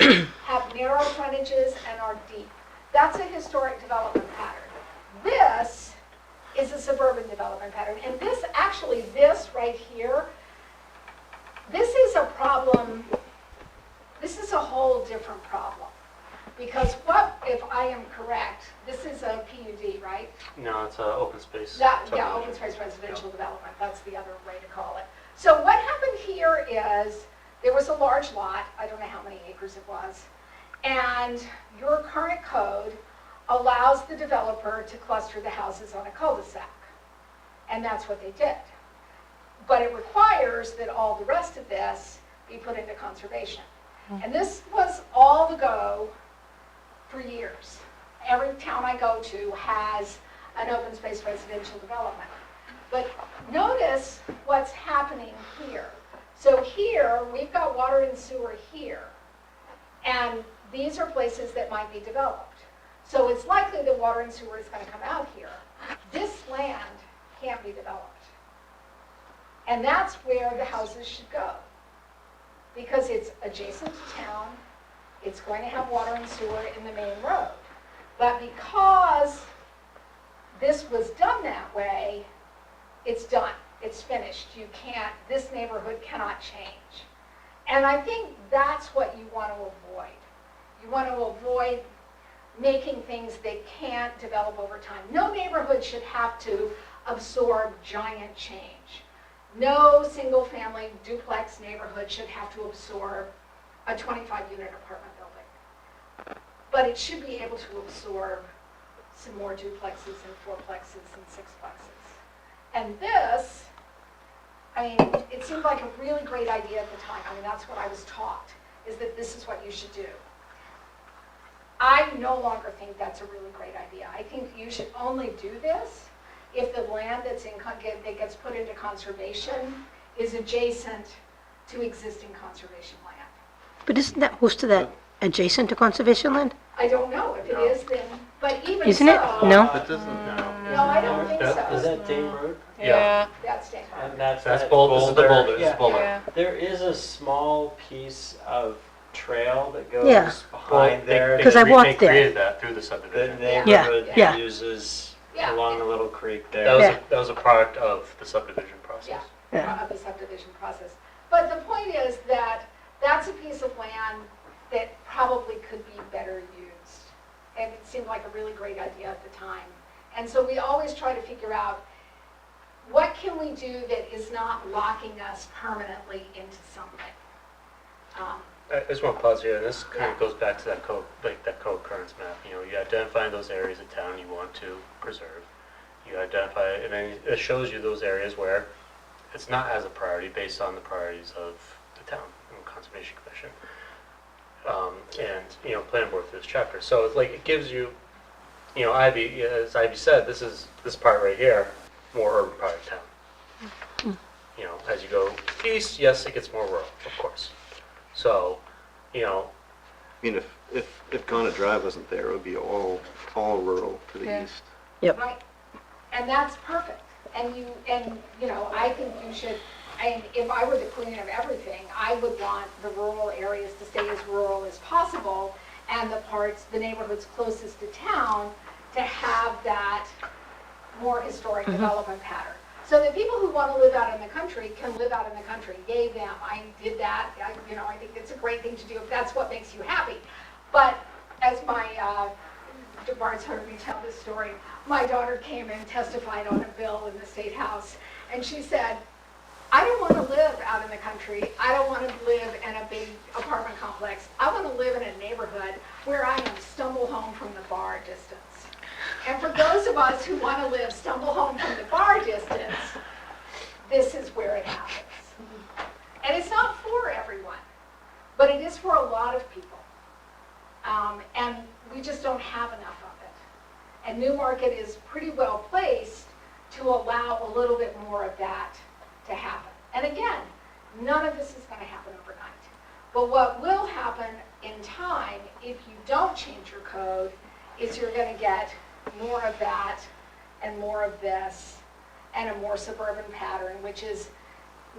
have narrow frontages and are deep. That's a historic development pattern. This is a suburban development pattern. And this right here, this is a problem, this is a whole different problem. Because what, if I am correct, this is a PUD, right? No, it's open space. Yeah, subdivision. open space residential development, that's the other way to call it. So what happened here is, there was a large lot, I don't know how many acres it was, and your current code allows the developer to cluster the houses on a cul-de-sac. And that's what they did. But it requires that all the rest of this be put into conservation. And this was all the go for years. every town I go to has an open space residential development. But notice what's happening here. So here, we've got water and sewer here, and these are places that might be developed. So it's likely that water and sewer is going to come out here. This land can't be developed. And that's where the houses should go. Because it's adjacent to town, it's going to have water and sewer in the main road. But because this was done that way, it's done, it's finished. You can't, this neighborhood cannot change. And I think that's what you want to avoid. You want to avoid making things that can't develop over time. No neighborhood should have to absorb giant change. No single-family duplex neighborhood should have to absorb a 25-unit apartment building. But it should be able to absorb some more duplexes and fourplexes and sixplexes. And this, I mean, it seemed like a really great idea at the time. I mean, that's what I was taught, is that this is what you should do. I no longer think that's a really great idea. I think you should only do this if the land that's that gets put into conservation is adjacent to existing conservation land. But isn't that, most of that adjacent to conservation land? I don't know if it is then, but even Isn't so. it? No? But doesn't, No, I don't think Is so. that Dane Road? Yeah. That's Dane Road. And that's That's that Boulder, this is the Boulder, this Yeah. is Boulder. Yeah. There is a small piece of trail that goes Yeah. behind there. 'Cause I walked They there. created that through the The subdivision. neighborhood Yeah. uses Yeah. along the little creek That there. was, Yeah. that was a product of the subdivision process. Yeah. Of the subdivision process. But the point is that that's a piece of land that probably could be better used. And it seemed like a really great idea at the time. And so we always try to figure out, what can we do that is not locking us permanently into something? I just want to pause here, and this kind of goes back to that that co-occurrence map. You know, you identify those areas of town you want to preserve. You identify, and then it shows you those areas where it's not as a priority based on the priorities of the town and Conservation Commission. And, you know, planning board through this chapter. So it's like, it gives you, you know, Ivy, as Ivy said, this is, this part right here, more urban part of town. You know, as you go east, yes, it gets more rural, of course. So, you know, I mean, if Gonna Drive wasn't there, it would be all rural to the Yeah. east. Right, and that's perfect. And you know, I think you should, and if I were the queen of everything, I would want the rural areas to stay as rural as possible, and the neighborhoods closest to town, to have that more historic development pattern. So that people who want to live out in the country can live out in the country. Yay them, I did that, you know, I think it's a great thing to do if that's what makes you happy. But as my, DeBart's heard me tell this story, my daughter came and testified on a bill in the State House, and she said, I don't want to live out in the country. I don't want to live in a big apartment complex. I want to live in a neighborhood where I am stumble home from the bar distance. And for those of us who want to live stumble home from the bar distance, this is where it happens. And it's not for everyone, but it is for a lot of people. And we just don't have enough of it. And Newmarket is pretty well placed to allow a little bit more of that to happen. And again, none of this is going to happen overnight. But what will happen in time, if you don't change your code, is you're going to get more of that and more of this and a more suburban pattern, which is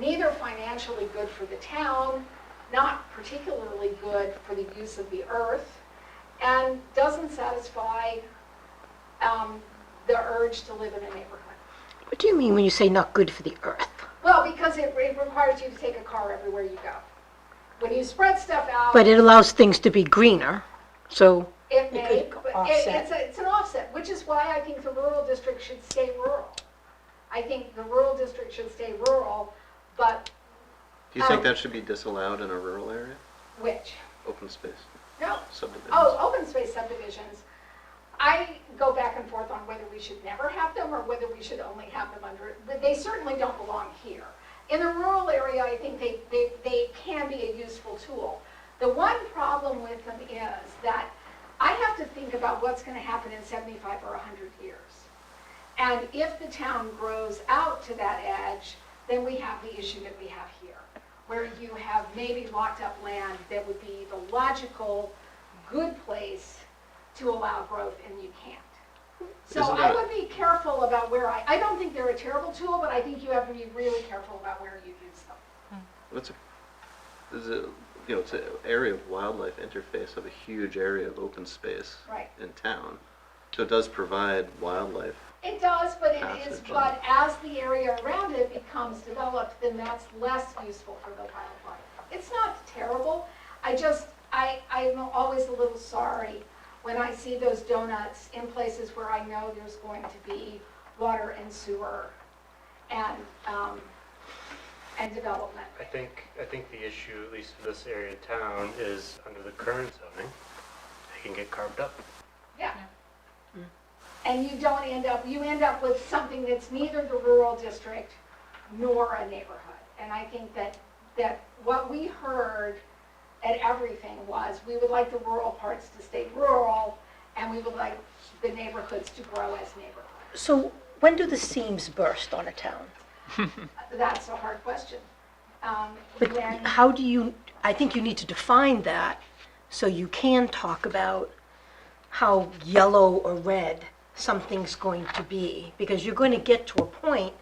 neither financially good for the town, not particularly good for the use of the earth, and doesn't satisfy the urge to live in a neighborhood. What do you mean when you say not good for the earth? Well, because it requires you to take a car everywhere you go. When you spread stuff out, But it allows things to be greener, so, it may, could but offset. it's an offset, which is why I think the rural district should stay rural. I think the rural district should stay rural, but Do you think that should be disallowed in a rural area? which? Open space No. subdivisions? Oh, open space subdivisions. I go back and forth on whether we should never have them or whether we should only have them under, but they certainly don't belong here. In the rural area, I think they can be a useful tool. The one problem with them is that I have to think about what's going to happen in 75 or 100 years. And if the town grows out to that edge, then we have the issue that we have here, where you have maybe locked up land that would be the logical, good place to allow growth, and you can't. So Isn't I that- would be careful about where I don't think they're a terrible tool, but I think you have to be really careful about where you use them. There's a, you know, it's an area of wildlife interface of a huge area of open space Right. in town. So it does provide wildlife. It does, but it is, Passage. but as the area around it becomes developed, then that's less useful for the wildlife. It's not terrible, I'm always a little sorry when I see those donuts in places where I know there's going to be water and sewer and development. I think the issue, at least for this area of town, is under the current zoning, they can get carved up. Yeah. And you don't end up, you end up with something that's neither the rural district nor a neighborhood. And I think that what we heard at everything was, we would like the rural parts to stay rural, and we would like the neighborhoods to grow as neighborhoods. So when do the seams burst on a town? That's a hard question. But When, how do you, I think you need to define that so you can talk about how yellow or red something's going to be. Because you're going to get to a point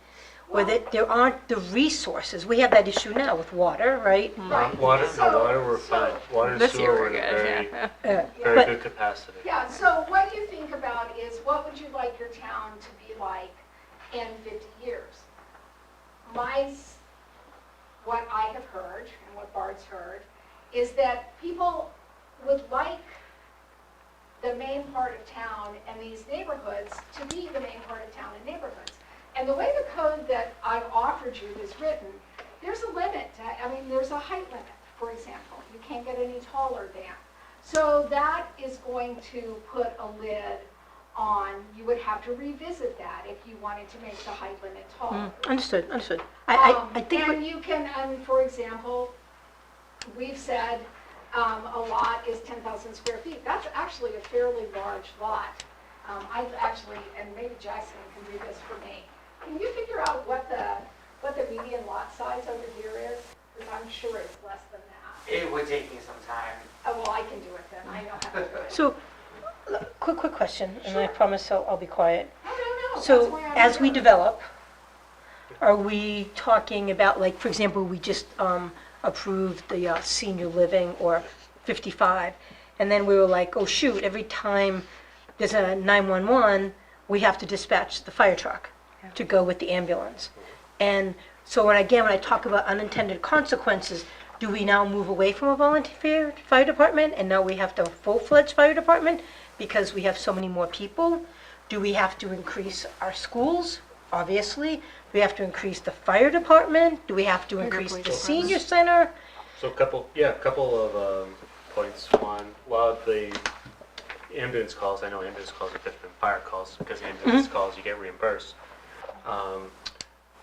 where there aren't the resources. We have that issue now with water, right? Right. Water, So- water we're fine. Water and This sewer year we're we're in a good, very, yeah. very But- good capacity. yeah, so what you think about is, what would you like your town to be like in 50 years? What I have heard, and what Bard's heard, is that people would like the main part of town and these neighborhoods to be the main part of town and neighborhoods. And the way the code that I've offered you is written, there's a limit. There's a height limit, for example. You can't get any taller than. So that is going to put a lid on, you would have to revisit that if you wanted to make the height limit taller. Understood. I think, And you can, for example, we've said a lot is 10,000 square feet. That's actually a fairly large lot. I've actually, and maybe Jackson can do this for me. Can you figure out what the median lot size over here is? Because I'm sure it's less than that. It would take me some time. Oh, well, I can do it then. I know how to do it. so, quick question, and I promise I'll be quiet. No. That's So, why I'm as we here. develop, are we talking about, like, for example, we just approved the senior living or 55, and then we were like, oh shoot, every time there's a 911, we have to dispatch the fire truck to go with the ambulance. And so when I talk about unintended consequences, do we now move away from a volunteer fire department and now we have to full-fledged fire department because we have so many more people? Do we have to increase our schools? Obviously. Do we have to increase the fire department? Do we have to increase the senior center? So a couple of points. One, a lot of the ambulance calls, I know ambulance calls are different than fire calls, because ambulance calls you get reimbursed.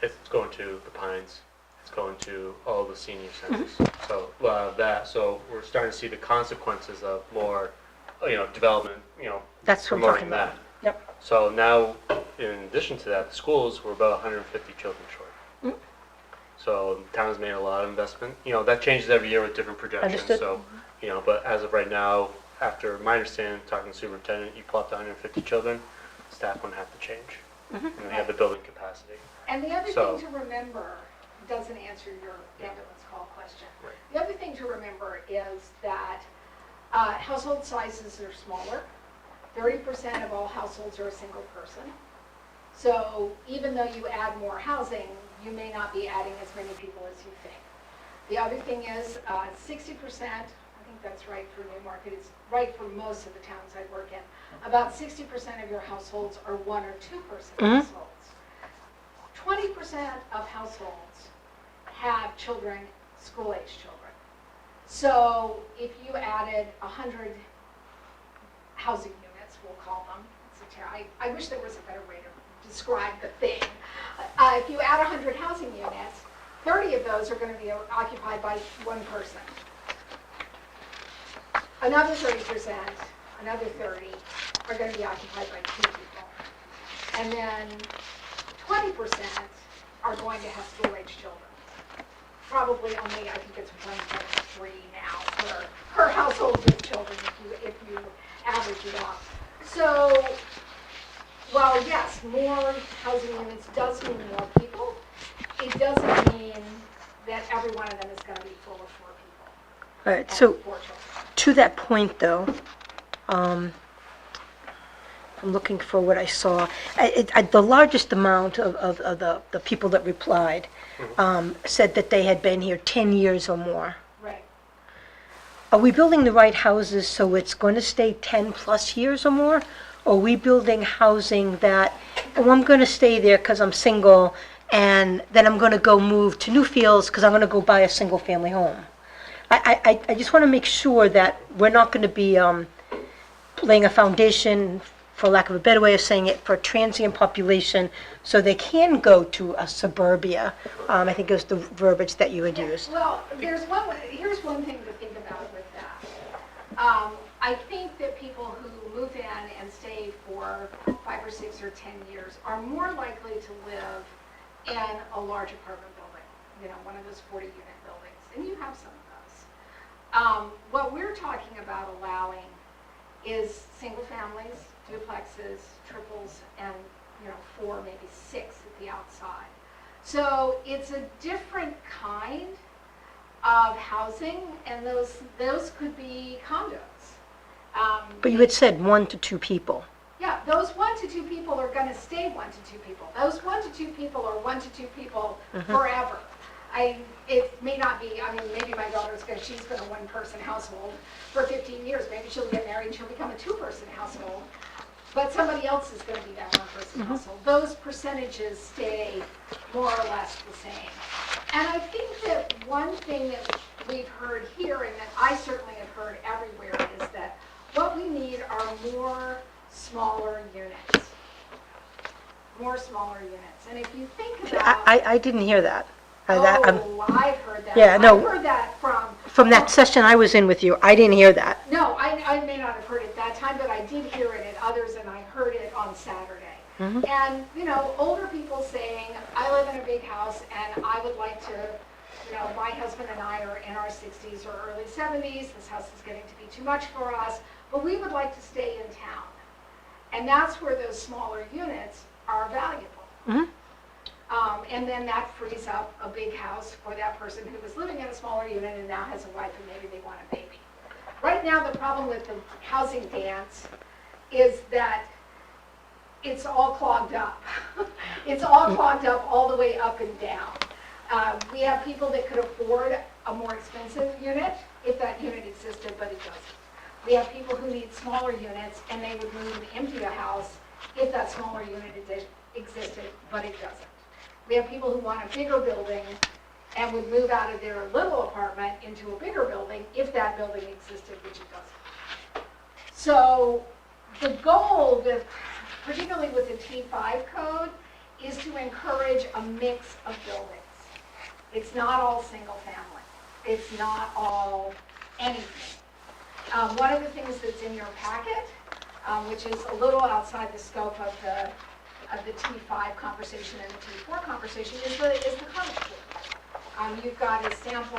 It's going to the Pines, it's going to all the senior centers. So a lot of that, so we're starting to see the consequences of more, development, That's what I'm talking promoting about. that. Yep. So now, in addition to that, the schools were about 150 children short. So the town's made a lot of investment. That changes every year with different projections. Understood. So, but as of right now, after my understanding, talking to the superintendent, you plot the 150 children, staff wouldn't have to change. They have the building capacity. And the other So- thing to remember, doesn't answer your ambulance call question. Right. The other thing to remember is that household sizes are smaller. 30% of all households are a single person. So even though you add more housing, you may not be adding as many people as you think. The other thing is 60%, I think that's right for Newmarket, it's right for most of the towns I work in. About 60% of your households are one or two person households. 20% of households have children, school-age children. So if you added 100 housing units, we'll call them, I wish there was a better way to describe the thing. If you add 100 housing units, 30 of those are going to be occupied by one person. Another 30% another 30 are going to be occupied by 2 people. And then 20% are going to have school-age children. Probably only, I think it's 1.3 now per household with children if you average it out. So, while yes, more housing units does mean more people, it doesn't mean that every one of them is going to be full of 4 people. All right, and so 4 children. to that point, though, I'm looking for what I saw. The largest amount of the people that replied said that they had been here 10 years or more. Right. Are we building the right houses so it's going to stay 10-plus years or more? Or are we building housing that, oh, I'm going to stay there because I'm single, and then I'm going to go move to Newfields because I'm going to go buy a single-family home? I just want to make sure that we're not going to be laying a foundation, for lack of a better way of saying it, for a transient population so they can go to a suburbia. I think it was the verbiage that you had used. Well, here's one thing to think about with that. I think that people who move in and stay for 5 or 6 or 10 years are more likely to live in a large apartment building, one of those 40-unit buildings, and you have some of those. What we're talking about allowing is single families, duplexes, triples, and 4, maybe 6 at the outside. So it's a different kind of housing, and those could be condos. But you had said 1 to 2 people. Yeah, those 1 to 2 people are going to stay 1 to 2 people. Those 1 to 2 people are 1 to 2 people forever. It may not be, maybe my daughter's she's been a 1-person household for 15 years. Maybe she'll get married and she'll become a 2-person household. But somebody else is going to be that 1-person household. Those percentages stay more or less the same. And I think that one thing that we've heard here, and that I certainly have heard everywhere, is that what we need are more smaller units. More smaller units. And if you think about... I didn't hear that. I've heard that. Yeah, no. I've heard that From that session I was in with you, I didn't hear that. No, I may not have heard it that time, but I did hear it at others, and I heard it on Saturday. And, older people saying, I live in a big house, and I would like to, my husband and I are in our 60s or early 70s, this house is getting to be too much for us, but we would like to stay in town. And that's where those smaller units are valuable. And then that frees up a big house for that person who was living in a smaller unit and now has a wife and maybe they want a baby. Right now, the problem with the housing dance is that it's all clogged up. It's all clogged up all the way up and down. We have people that could afford a more expensive unit if that unit existed, but it doesn't. We have people who need smaller units and they would move and empty a house if that smaller unit existed, but it doesn't. We have people who want a bigger building and would move out of their little apartment into a bigger building if that building existed, which it doesn't. So the goal, particularly with the T5 code, is to encourage a mix of buildings. It's not all single family. It's not all anything. One of the things that's in your packet, which is a little outside the scope of the T5 conversation and the T4 conversation, is the cottage court. You've got a sample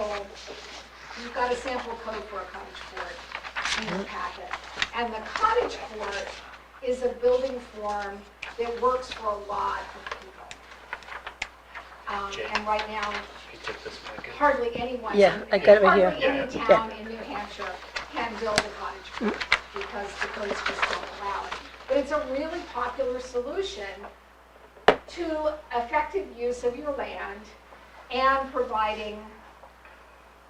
code for a cottage court in your packet, and the cottage court is a building form that works for a lot of people. And right now, hardly anyone, I got it right here. hardly any town in New Hampshire can build a cottage court because the codes just don't allow it. But it's a really popular solution to effective use of your land and providing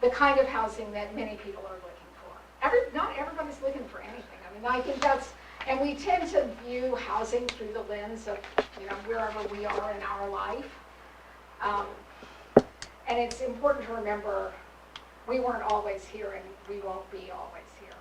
the kind of housing that many people are looking for. Not everybody's looking for anything. I think that's, and we tend to view housing through the lens of, wherever we are in our life. And it's important to remember we weren't always here and we won't be always here.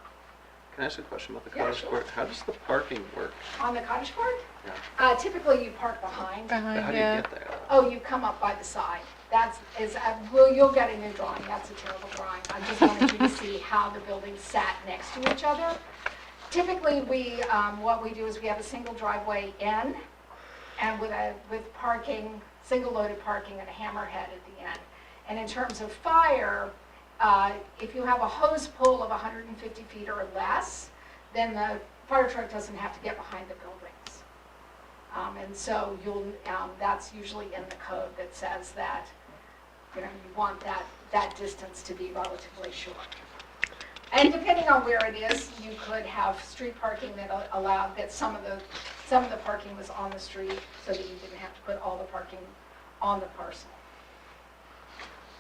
Can I ask a question about the Yeah, cottage sure. court? How does the parking work? On the cottage court? Yeah. Typically you park behind. How do you get there? Oh, you come up by the side. You'll get a new drawing. That's a terrible drawing. I just wanted you to see how the buildings sat next to each other. typically what we do is we have a single driveway in and with parking, single loaded parking and a hammerhead at the end. And in terms of fire, if you have a hose pull of 150 feet or less, then the fire truck doesn't have to get behind the buildings. And so that's usually in the code that says that, you want that distance to be relatively short. And depending on where it is, you could have street parking that allowed that some of the parking was on the street so that you didn't have to put all the parking on the parcel.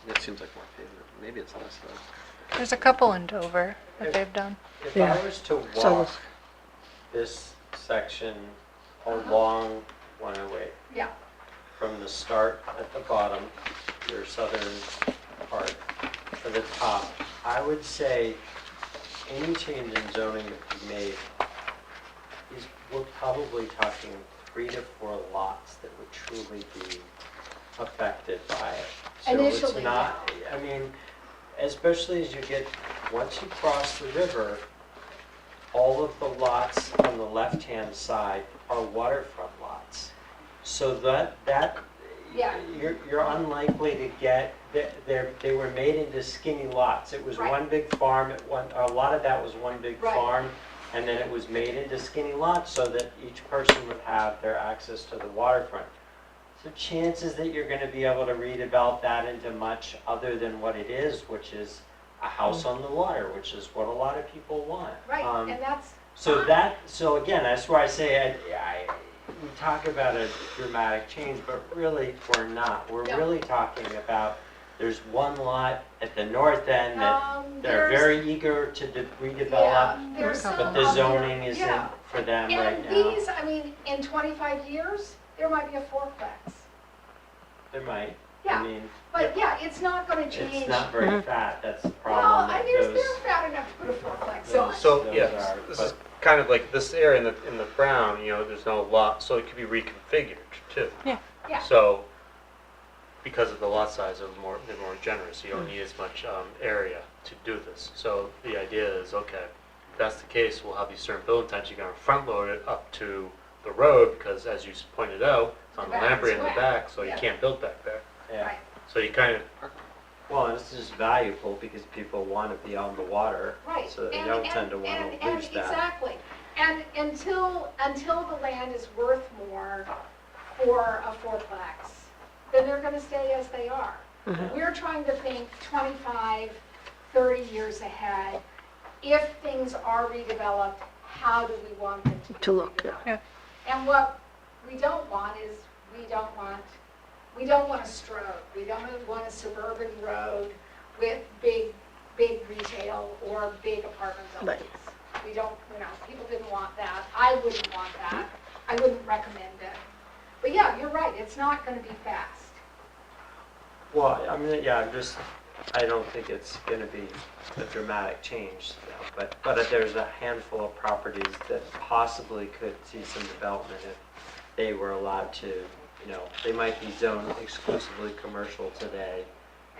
It seems like more pavement. Maybe it's less though. There's a couple in Dover that they've done. If Yeah. I was to So- walk this section along 108, Yeah. from the start at the bottom, your southern part, to the top, I would say any change in zoning that we made we're probably talking 3 to 4 lots that would truly be affected by it. So it's Initially, not, I mean, especially as you get, once you cross the river, all of the lots on the left-hand side are waterfront lots. So that Yeah. you're unlikely to get, they were made into skinny lots. It was Right. one big farm, a lot of that was one big Right. farm, and then it was made into skinny lots so that each person would have their access to the waterfront. So chances that you're gonna be able to redevelop that into much other than what it is, which is a house on the water, which is what a lot of people want. Right, and that's So again, that's why I say, we talk about a dramatic change, but really, we're not. We're No. really talking about, there's one lot at the north end that they're there's- very eager to redevelop, Yeah, there's some but the out there. zoning isn't Yeah. for them right And now. these, I mean, in 25 years, there might be a fourplex. There might, Yeah, I mean, but yeah, it's not gonna change. it's not very Mhm. fat, that's the Well, problem. I that mean, those- they're fat enough to put a fourplex on. those- So, those yeah, are, this but- is kind of like this area in the brown, there's no lot, so it could be reconfigured too. Yeah. Yeah. So, because of the lot size, they're more generous, you don't need as much area to do this. So the idea is, okay, if that's the case, we'll have these certain building types, you're gonna front load it up to the road, because as you pointed out, it's on The the back is Lamprey in the wet. back, so you Yeah. can't build back there. Yeah. Right. So you kind of, Well, and this is valuable because people want to be on the water. Right. So they And- don't and- tend to want and- to lose and that. Exactly. And until the land is worth more for a fourplex, then they're gonna stay as they are. We're trying to think 25, 30 years ahead. If things are redeveloped, how do we want them to be To look, redeveloped? yeah. And what we don't want is, we don't want a stroke. We don't want a suburban road with big retail or big apartment Right. buildings. We don't, people didn't want that. I wouldn't want that. I wouldn't recommend it. But yeah, you're right, it's not gonna be fast. Well, I mean, yeah, I don't think it's going to be a dramatic change, but there's a handful of properties that possibly could see some development if they were allowed to, they might be zoned exclusively commercial today,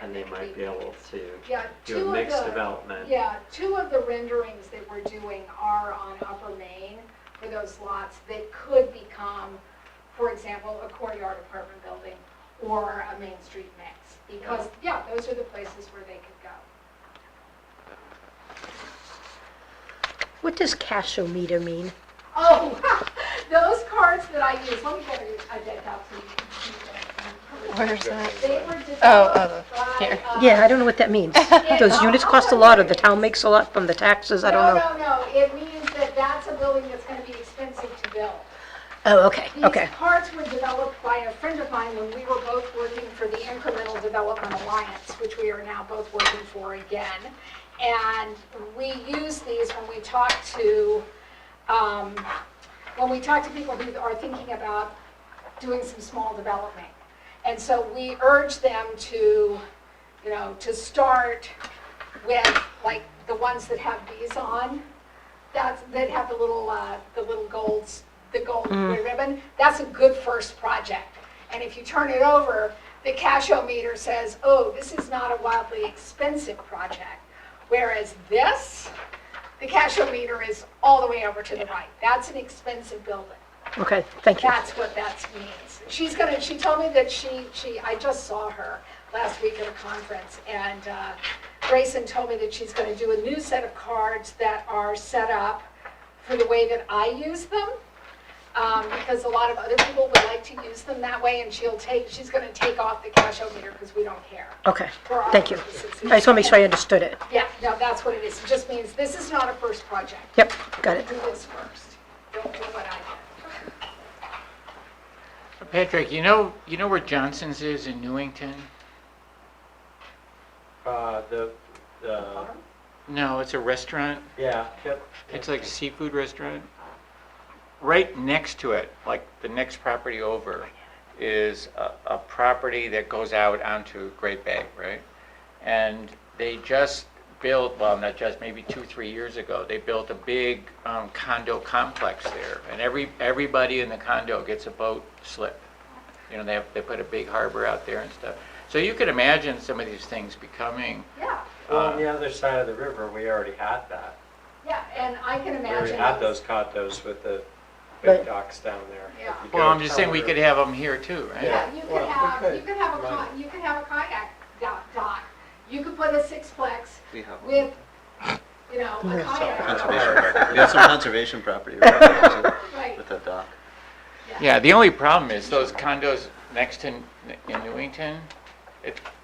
and they might be able to Yeah, do a mixed development. Yeah, 2 of the renderings that we're doing are on Upper Main for those lots that could become, for example, a courtyard apartment building or a Main Street mix. Because, yeah, those are the places where they could go. What does cashometer mean? Oh, those cards that I use, let me get a deck out so you can see them. Where's that? They were Oh, developed by, here. Yeah, I don't know what that means. Those units cost a lot, or the town makes a lot from the taxes, I don't know. No, it means that that's a building that's gonna be expensive to build. Oh, okay, okay. These cards were developed by a friend of mine when we were both working for the Incremental Development Alliance, which we are now both working for again. And we use these when we talk to people who are thinking about doing some small development. And so we urge them to, to start with like the ones that have these on, that have the little golds. The gold ribbon, that's a good first project. And if you turn it over, the cashometer says, oh, this is not a wildly expensive project. Whereas this, the The cash-o meter is all the way over to the right. That's an expensive building. Okay, thank you. That's what that means. She told me that I just saw her last week at a conference, and Grayson told me that she's going to do a new set of cards that are set up for the way that I use them, because a lot of other people would like to use them that way, and she's going to take off the cash-o meter because we don't care. Okay, For our thank you. purposes. I just want to make sure I understood it. Yeah, no, that's what it is. It just means this is not a first project. Yep, got it. Do this first. Don't do what I did. Patrick, you know where Johnson's is in Newington? The, No, it's a restaurant. yeah, yep. It's like a seafood restaurant. Right next to it, like the next property over, is a property that goes out onto Great Bay, right? And they just built, well, not just, maybe 2-3 years ago, they built a big condo complex there. And everybody in the condo gets a boat slip. You know, they put a big harbor out there and stuff. So you could imagine some of these things becoming, Yeah, Well, on the other side of the river, we already had that. yeah, and I can We already imagine. had those condos with the Right. big docks down there. Yeah. If you go well, I'm just saying we down could have them here too, right? Yeah, you Well, could we have, could. you could have a, Right. you could have a kayak dock. You could put a sixplex We have one. with, you know, a kayak. Conservation property. We have some conservation property right Right, with that dock. Yeah, the only problem is those condos next to in Newington,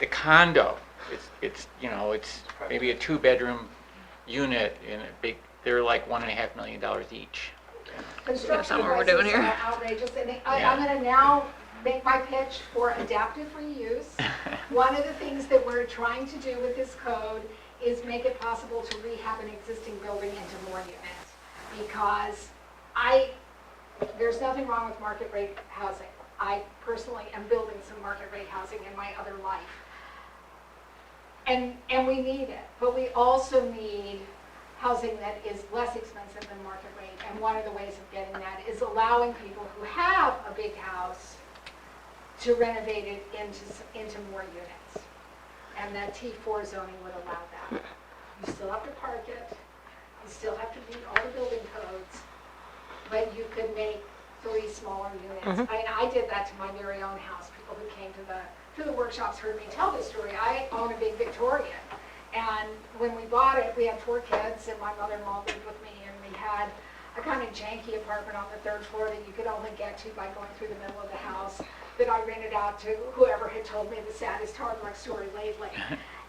the condo, it's you know, it's maybe a 2-bedroom unit in a big, they're like $1.5 million each. construction not what we're prices doing here. are outrageous, and Yeah. I'm gonna now make my pitch for adaptive reuse. One of the things that we're trying to do with this code is make it possible to rehab an existing building into more units. Because there's nothing wrong with market rate housing. I personally am building some market rate housing in my other life. And we need it, but we also need housing that is less expensive than market rate. And one of the ways of getting that is allowing people who have a big house to renovate it into more units. And that T4 zoning would allow that. You still have to park it, you still have to meet all the building codes, but you could make 3 smaller units. I did that to my very own house. People who came to the workshops heard me tell this story. I own a big Victorian, and when we bought it, we had 4 kids, and my mother-in-law lived with me, and we had a kind of janky apartment on the 3rd floor that you could only get to by going through the middle of the house that I rented out to whoever had told me the saddest hard luck story lately.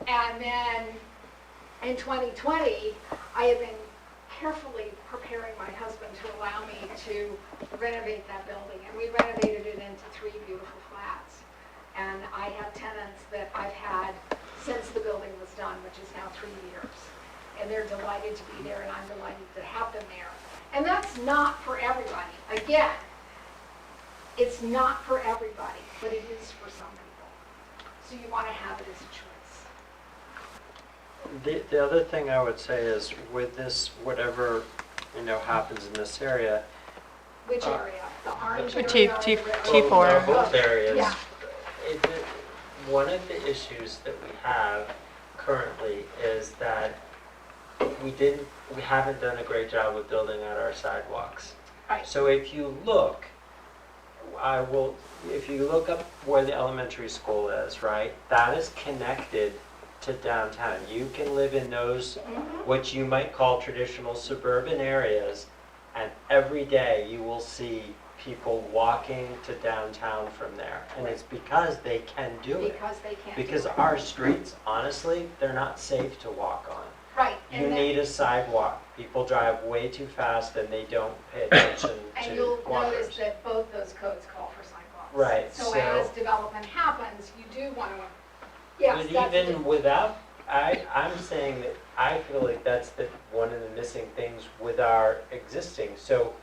And then in 2020, I had been carefully preparing my husband to allow me to renovate that building, and we renovated it into 3 beautiful flats. And I have tenants that I've had since the building was done, which is now 3 years. And they're delighted to be there, and I'm delighted to have them there. And that's not for everybody. Again, it's not for everybody, but it is for some people. So you want to have it as a choice. The other thing I would say is with this, whatever, happens in this area. Which area? The orange T- area? T- or the red? T4. Both areas. Yeah. One of the issues that we have currently is that we haven't done a great job of building out our sidewalks. Right. So if you look, if you look up where the elementary school is, right, that is connected to downtown. You can live in those, what you might call traditional suburban areas, and every day you will see people walking to downtown from there. And it's because they can do it. Because they can't. Because our streets, honestly, they're not safe to walk on. Right. You need a sidewalk. People drive way too fast and they don't pay attention And to you'll notice walkers. that both those codes call for sidewalks. Right, So so- as development happens, you do want to, yes, But that's. even without, I'm saying that I feel like that's one of the missing things with our existing. So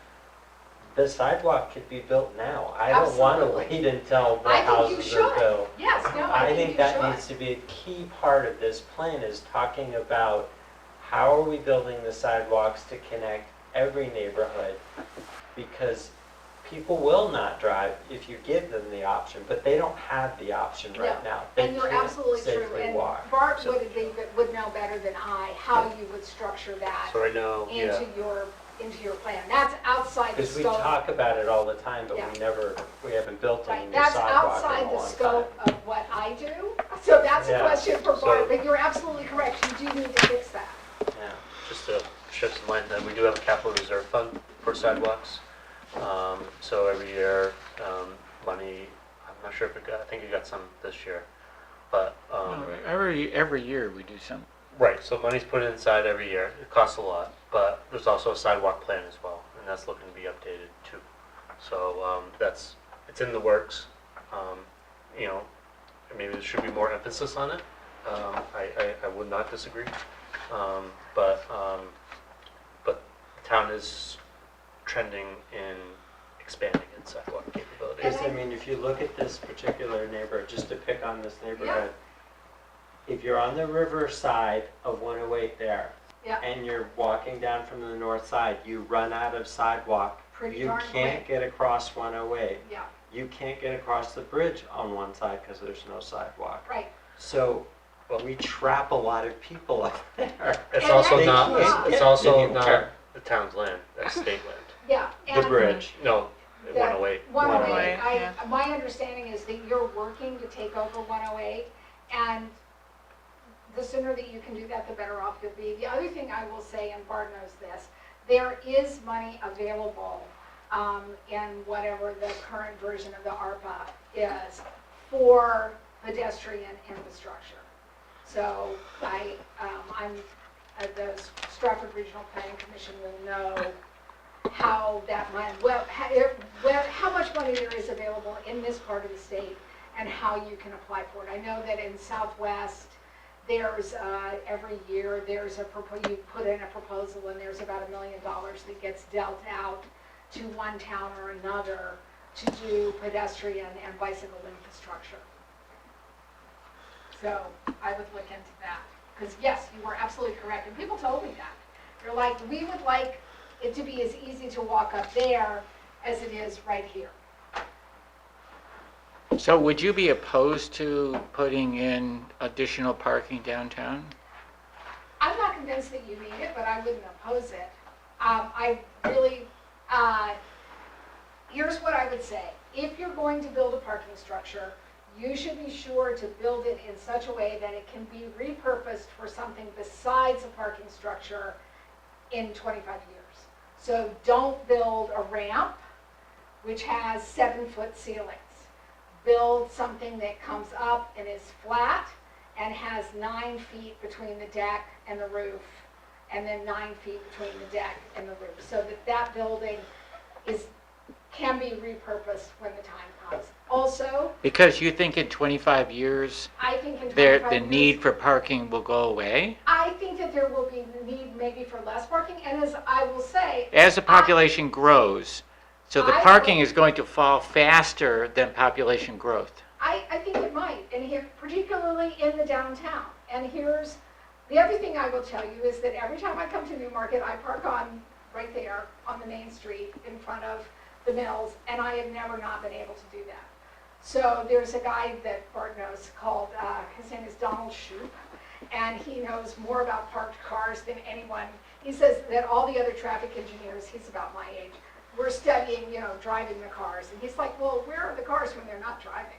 the sidewalk could be built now. I don't want to Absolutely. wait until the I think you houses are should. built. Yes, no, I think you that should. needs to be a key part of this plan, is talking about how are we building the sidewalks to connect every neighborhood? Because people will not drive if you give them the option, but they don't have the option right now. They And you're can't absolutely true, safely and walk. Bart So- would know better than I how you would structure that So right now, yeah, into your plan. That's outside the Because we scope. talk about it all the time, but Yeah. we haven't built any Right, new that's sidewalk in outside a the long time. scope of what I do, so that's a Yeah. question for So- Bart, but you're absolutely correct, you do need to fix that. Yeah. just to shed some light, then we do have a capital reserve fund for sidewalks. So every year, money, I'm not sure if it got, I think it got some this year, but, Every year we do some. right, so money's put inside every year. It costs a lot, but there's also a sidewalk plan as well, and that's looking to be updated too. So it's in the works. You know, maybe there should be more emphasis on it. I would not disagree. But the town is trending in expanding its sidewalk capabilities. Because, I mean, if you look at this particular neighborhood, just to pick on this neighborhood, if you're on the river side of 108 there, Yeah. and you're walking down from the north side, you run out of sidewalk. Pretty You darn can't quick. get across 108. Yeah, You can't get across the bridge on one side because there's no sidewalk. right. So we trap a lot of people up there. It's And also that's not, not- it's also anywhere. not the town's land, that's state land. Yeah. The and bridge. No, that 108. 108, 108, my understanding is that you're working to take over 108, and the sooner that you can do that, the better off you'll be. The other thing I will say, and Bart knows this, there is money available in whatever the current version of the ARPA is for pedestrian infrastructure. So I'm the Stratford Regional Planning Commission will know how that money, how much money there is available in this part of the state and how you can apply for it. I know that in Southwest, there's every year there's you put in a proposal and there's about $1 million that gets dealt out to one town or another to do pedestrian and bicycle infrastructure. So I would look into that, because yes, you were absolutely correct, and people told me that. They're like, we would like it to be as easy to walk up there as it is right here. So would you be opposed to putting in additional parking downtown? I'm not convinced that you need it, but I wouldn't oppose it. I really, here's what I would say. If you're going to build a parking structure, you should be sure to build it in such a way that it can be repurposed for something besides a parking structure in 25 years. So don't build a ramp which has 7-foot ceilings. Build something that comes up and is flat and has 9 feet between the deck and the roof, and then 9 feet between the deck and the roof, so that that building can be repurposed when the time comes. Also, Because you think in 25 years, I think in 25 the years, need for parking will go away? I think that there will be need maybe for less parking, and as I will say, As the population grows, so the I parking will- is going to fall faster than population growth. I think it might, and here, particularly in the downtown. And here's, the other thing I will tell you is that every time I come to Newmarket, I park right there on the main street in front of the mills, and I have never not been able to do that. So there's a guy that Bart knows called, his name is Donald Shoup, and he knows more about parked cars than anyone. He says that all the other traffic engineers, he's about my age, we're studying, driving the cars. And he's like, well, where are the cars when they're not driving?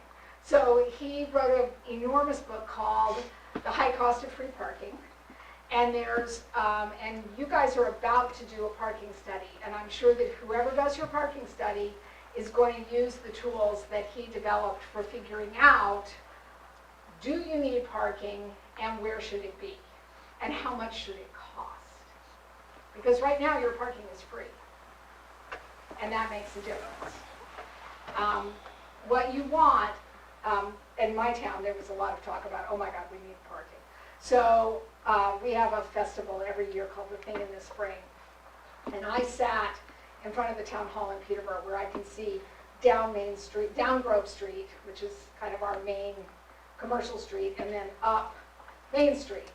So he wrote an enormous book called The High Cost of Free Parking. And and you guys are about to do a parking study. And I'm sure that whoever does your parking study is going to use the tools that he developed for figuring out, do you need parking and where should it be? And how much should it cost? Because right now your parking is free. And that makes a difference. What you want, in my town, there was a lot of talk about, oh my God, we need parking. So we have a festival every year called The Thing in the Spring. And I sat in front of the town hall in Peterborough where I can see down Main Street, down Grove Street, which is kind of our main commercial street, and then up Main Street.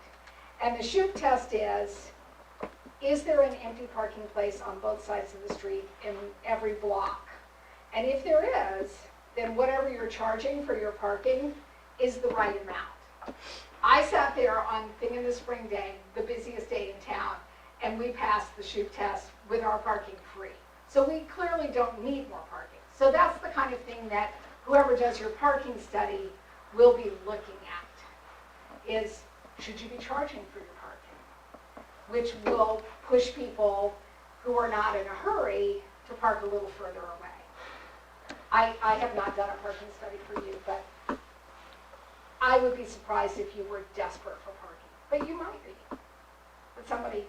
And the Shoup test is there an empty parking place on both sides of the street in every block? And if there is, then whatever you're charging for your parking is the right amount. I sat there on Thing in the Spring Day, the busiest day in town, and we passed the shoot test with our parking free. So we clearly don't need more parking. So that's the kind of thing that whoever does your parking study will be looking at, is should you be charging for your parking? Which will push people who are not in a hurry to park a little further away. I have not done a parking study for you, but I would be surprised if you were desperate for parking. But you might be. But somebody,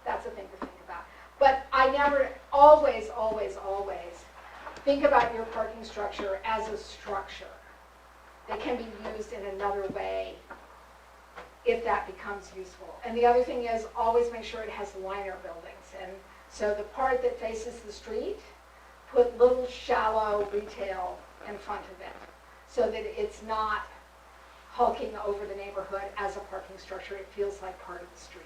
that's a thing to think about. But I never, always think about your parking structure as a structure that can be used in another way if that becomes useful. And the other thing is always make sure it has liner buildings. And so the part that faces the street, put little shallow retail in front of it so that it's not hulking over the neighborhood as a parking structure. It feels like part of the street.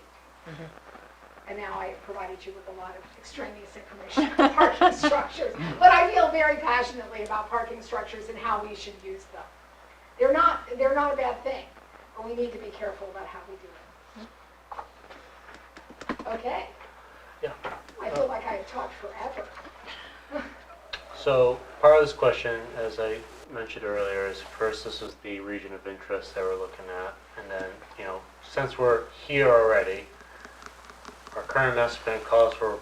And now I provided you with a lot of extraneous information about parking structures. But I feel very passionately about parking structures and how we should use them. They're not a bad thing, but we need to be careful about how we do it. Okay. Yeah. I feel like I have talked forever. So part of this question, as I mentioned earlier, is first this is the region of interest that we're looking at, and then since we're here already, our current master plan calls for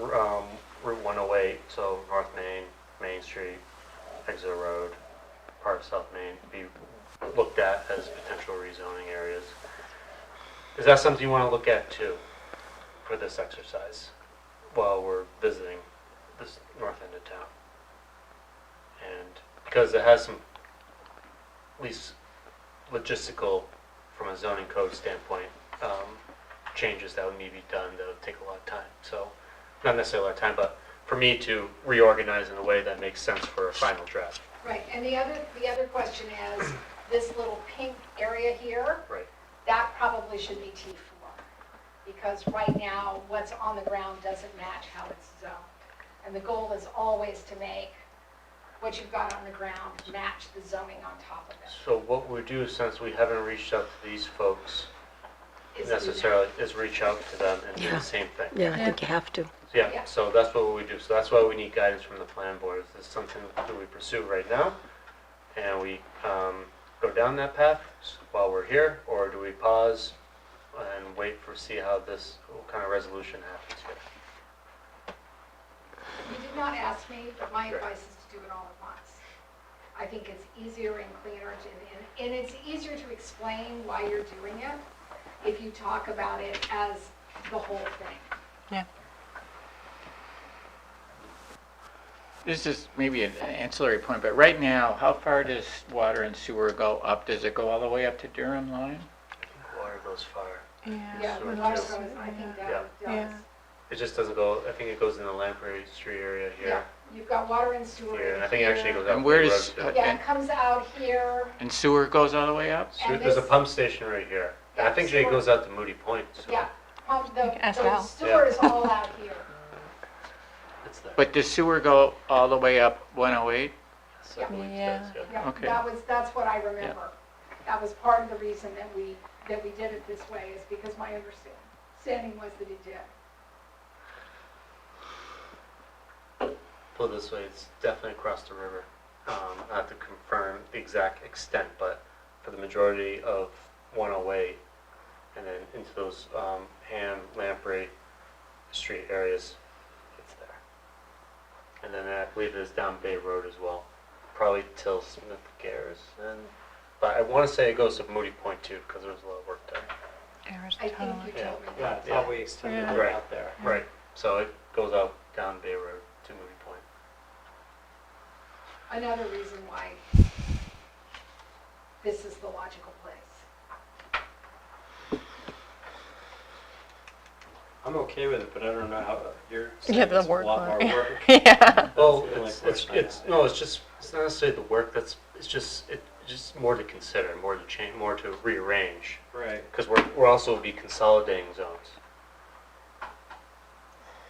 Route 108, so North Main, Main Street, Exeter Road, part of South Main, be looked at as potential rezoning areas. Is that something you want to look at too for this exercise while we're visiting this north end of town? And because it has some, at least logistical, from a zoning code standpoint, changes that would need to be done that would take a lot of time. So, not necessarily a lot of time, but for me to reorganize in a way that makes sense for a final draft. Right, and the other question is, this little pink area here, Right. that probably should be T4. Because right now, what's on the ground doesn't match how it's zoned. And the goal is always to make what you've got on the ground match the zoning on top of it. So what we do, since we haven't reached out to these folks Is do that. necessarily, is reach out to them and do Yeah. the same thing. Yeah, I think you have to. Yeah, Yeah. so that's what we do. So that's why we need guidance from the plan board. Is this something that we pursue right now? And we go down that path while we're here? Or do we pause and wait for see how this, what kind of resolution happens here? You did not ask me, but my Right. advice is to do it all at once. I think it's easier and cleaner to, and it's easier to explain why you're doing it if you talk about it as the whole thing. Yeah. This is maybe an ancillary point, but right now, how far does water and sewer go up? Does it go all the way up to Durham line? I think water goes far. Yeah, Sewer the water too. goes, I think Yeah. that does. Yeah. It just doesn't go, I think it goes in the Lamprey Street area Yeah, here. you've got water and sewer Here, and I in think it actually here. goes out And the where road does, too. Yeah, it comes out here. and sewer goes all the way up? So and there's a this- pump station right here. And I Yeah, think it sewer. goes out to Moody Point. So Yeah, the ask Val. sewer is all out here. it's there. But does sewer go all the way up 108? So I believe it Yeah. does, Yeah, Okay. that's what I remember. That was part of the reason that we did it this way, is because my understanding was that it did. Put it this way, it's definitely across the river. I have to confirm the exact extent, but for the majority of 108 and then into those Ham, Lamprey Street areas, it's there. And then I believe it's down Bay Road as well, probably till Smith Garrison. But I want to say it goes to Moody Point too, because there's a lot of work done. I think you Yeah. told me Yeah, I that. thought we extended Yeah. it Right. out there. Right. So it goes out down Bay Road to Moody Point. Another reason why this is the logical place. I'm okay with it, but I don't know how, you're Yeah, saying the it's a work lot more part. work. Yeah. Well, the only it's question I have. no, it's not necessarily the work. It's just more to consider, more to change, more to rearrange. Right. Because we're also be consolidating zones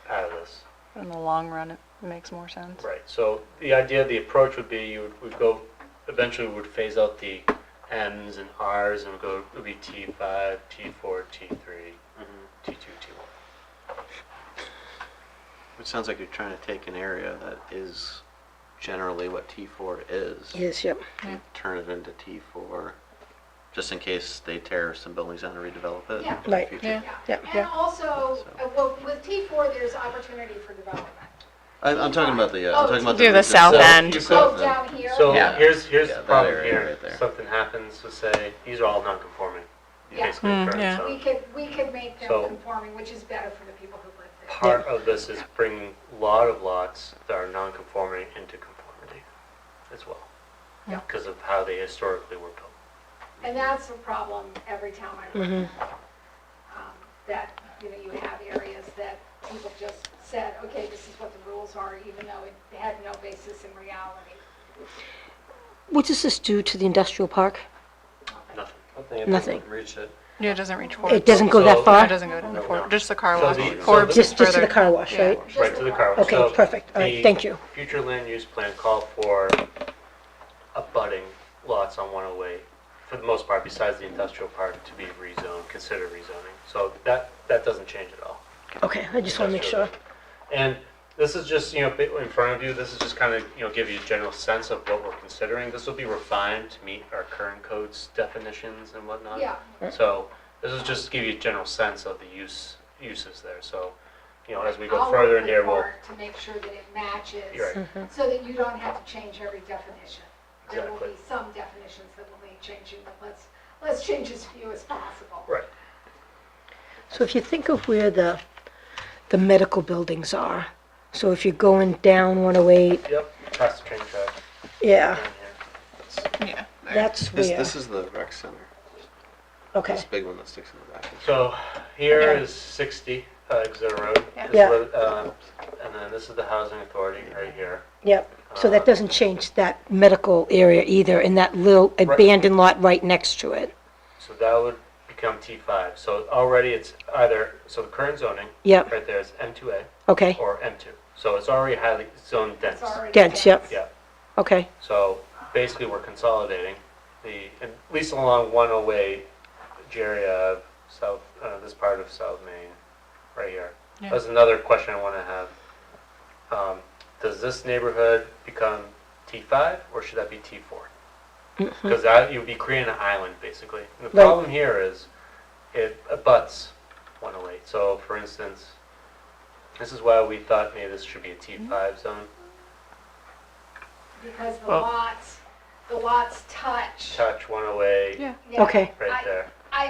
out of this. In the long run, it makes more sense. Right, so the idea, the approach would be you would go, eventually we would phase out the M's and R's and it would be T5, T4, T3, T2, T1. It sounds like you're trying to take an area that is generally what T4 is. Yes, yep. And turn it into T4, just in case they tear some buildings down and redevelop it Yeah. in the Right. future. Yeah. Yep, And yep. also, well, with T4, there's opportunity for development. I'm talking about the, Oh, I'm talking about Do the south end. Oh, down here? So Yeah. here's Yeah, the that problem area here. right there. Something happens to say, these are all non-conforming, Yeah. basically. Mm, current yeah. zone. We could make them So- conforming, which is better for the people who live there. Part of this is bringing a lot of lots that are non-conforming into conformity as well. Yeah. Because of how they historically were built. And that's a problem every town I live in. That, you know, you have areas that people just said, okay, this is what the rules are, even though it had no basis in reality. What does this do to the industrial park? Nothing. I think it Nothing. doesn't reach it. Yeah, it doesn't reach Forbes. It doesn't go that So- far? It doesn't go to the No, Forbes, no. just the car So wash. the- so Forbes the- is Just to the further. car wash, Yeah. right? Just Right to the car. Okay, So perfect. All right, the thank you. Future land use plan called for abutting lots on 108, for the most part, besides the industrial park, to be rezoned, considered rezoning. So that doesn't change at all. Okay, I just want to make sure. And this is just, you know, in front of you, this is just kind of, you know, give you a general sense of what we're considering. This will be refined to meet our current code's definitions and whatnot. Yeah, So this is just to give you a general sense of the uses there. So, you know, as we go I'll further work in with here, we'll, Bart to make sure that it matches, you're right, so that you don't have to change every definition. There will Exactly. be some definitions that will need changing, but let's change as few as possible. right. So if you think of where the medical buildings are, so if you're going down 108, Yep, past the train track. yeah, down here. Yeah. that's This, where, this is the rec center. okay. This big one that sticks in the back. So here Yeah. is 60 Exeter Road. Yeah. This is Yeah. where, and then this is the housing authority right here. Yep, so that doesn't change that medical area either, in that little abandoned lot right next to it. So that would become T5. So already it's either, so the current zoning Yep, right there is M2A okay, or M2. So it's already highly zone dense. It's already dense, yep, Yeah. okay, So basically we're consolidating at least along 108, Area of South, this part of South Main, right here. Yeah. That's another question I want to have. Does this neighborhood become T5 or should that be T4? Because that you'd be creating an island basically. And the Right. problem here is it abuts 108. So for instance, this is why we thought maybe this should be a T5 zone. Because Well- the lots touch. Touch 108 Yeah. Yeah. okay, right there.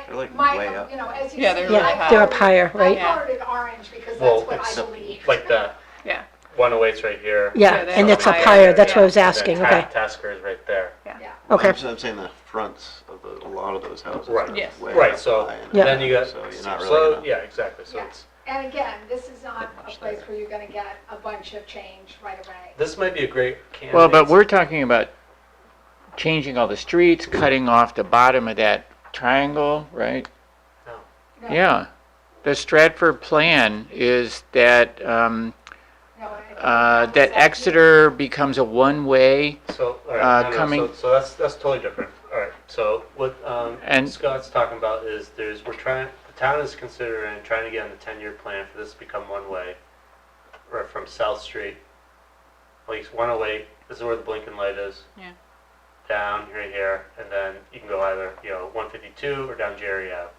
They're like way up. You know, as you Yeah, see, they're really I high. they're up colored- higher, right? I colored it orange because Well, that's what I it's believe. like that. Yeah. 108's right here. Yeah, Yeah, and they're it's up higher, higher, that's what I was yeah. asking, And then okay, Tasker is right there. Yeah. okay, I'm saying the fronts of a lot of those houses Right. are Yes. way Right, up so high and Yeah. then you got, So you're not really so, gonna- yeah, exactly. So Yeah. it's, And again, this is not Not a much place there. where you're gonna get a bunch of change right away. this might be a great candidate. Well, but we're talking about changing all the streets, cutting off the bottom of that triangle, right? No. No, Yeah. The Stratford plan is that, no, that Exeter becomes a one-way, So, all right, no, coming- so that's totally different. All right, so what And- Scott's talking about is the town is considering trying to get on the 10-year plan for this to become one way, right from South Street, like 108. This is where the blinking light is. Yeah. Down right here, and then you can go either 152 or down Jerry Ave.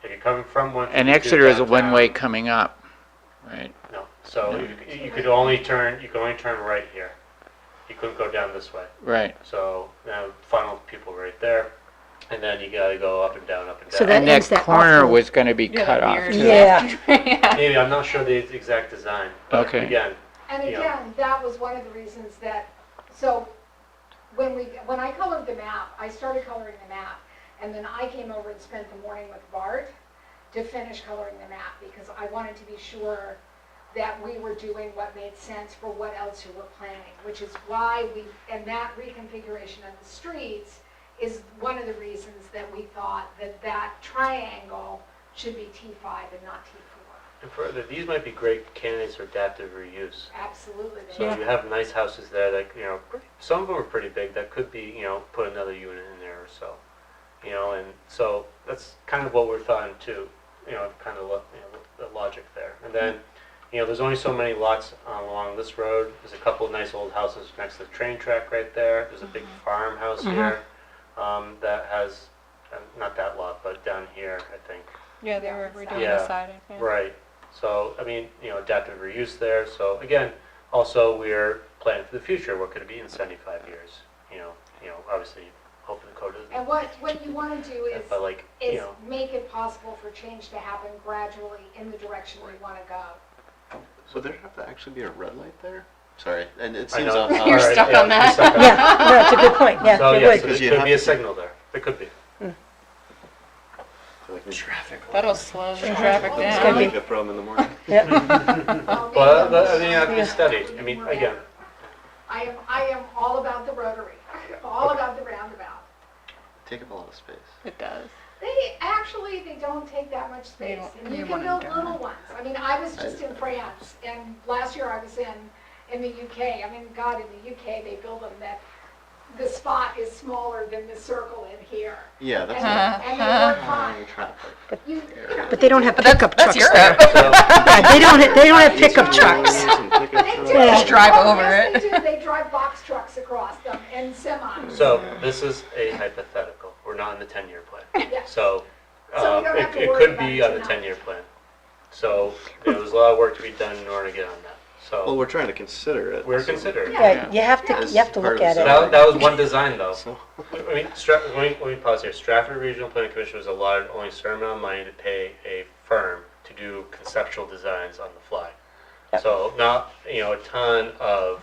If you're coming from 152 and Exeter is a downtown- one-way coming up, right? No, so you could only turn right here. You couldn't go down this way. Right. So now funnel people right there, and then you gotta go up and down, up and down. So that And ends that that corner awful- was gonna be Yeah, cut that off weird- too. Yeah. Yeah. Maybe, I'm not sure the exact design, but Okay. again, And Yeah. again, that was one of the reasons that, so when I colored the map, I started coloring the map, and then I came over and spent the morning with Bart to finish coloring the map, because I wanted to be sure that we were doing what made sense for what else you were planning, which is why and that reconfiguration of the streets is one of the reasons that we thought that that triangle should be T5 and not T4. And further, these might be great candidates for adaptive reuse. Absolutely. they So are. you have nice houses there that, some of them are pretty big, that could be, put another unit in there or so. And so that's kind of what we're thought too, kind of, the logic there. And then, there's only so many lots along this road. There's a couple of nice old houses next to the train track right there. There's a big farmhouse here that has, not that lot, but down here, I think. Yeah, they were redoing Yeah, the siding. Yeah. Right. So, adaptive reuse there. So again, also we're planning for the future. What could it be in 75 years? Obviously, hoping the code doesn't. And what you want to do is, But like, make it possible for change to happen gradually in the direction we want to go. Would there have to actually be a red light there? Sorry, and it I seems know. off. You're Alright, stuck yeah, on that. you're stuck on Yeah, no, it's a good point, yeah, So it yeah, would. so Because there you could have be a to- signal there. There could be. Traffic. That'll slow the traffic It's It's gonna down. be- like a problem in the morning. Yeah, But I think that be studied. I mean, again, I am all about the rotary, all about the roundabout. Take up a lot of space. It does. They don't take that much space, don't- and you you can wouldn't build do little it. ones. I mean, I was just in France, and last year I was in the UK. I mean, God, in the UK, they build them that the spot is smaller than the circle in here. Yeah, And that's and they work fine. traffic. You know, but they don't have But that's, pickup that's trucks Europe. there. Yeah, they don't have pickup trucks. They do. Just drive Oh, over yes, it. They do. They drive box trucks across them and semis. so this is a hypothetical. We're not in the 10-year plan. Yeah. So So we don't have to it worry could about be it on the tonight. 10-year plan. So there's a lot of work to be done in order to get on that. Well, So we're trying to consider it. we're so- considering. Yeah, you have to As look part at of it. the That was one design though. So, I mean, let me pause here. Stratford Regional Planning Commission was allotted only a certain amount of money to pay a firm to do conceptual designs on the fly. Yep. So not, a ton of,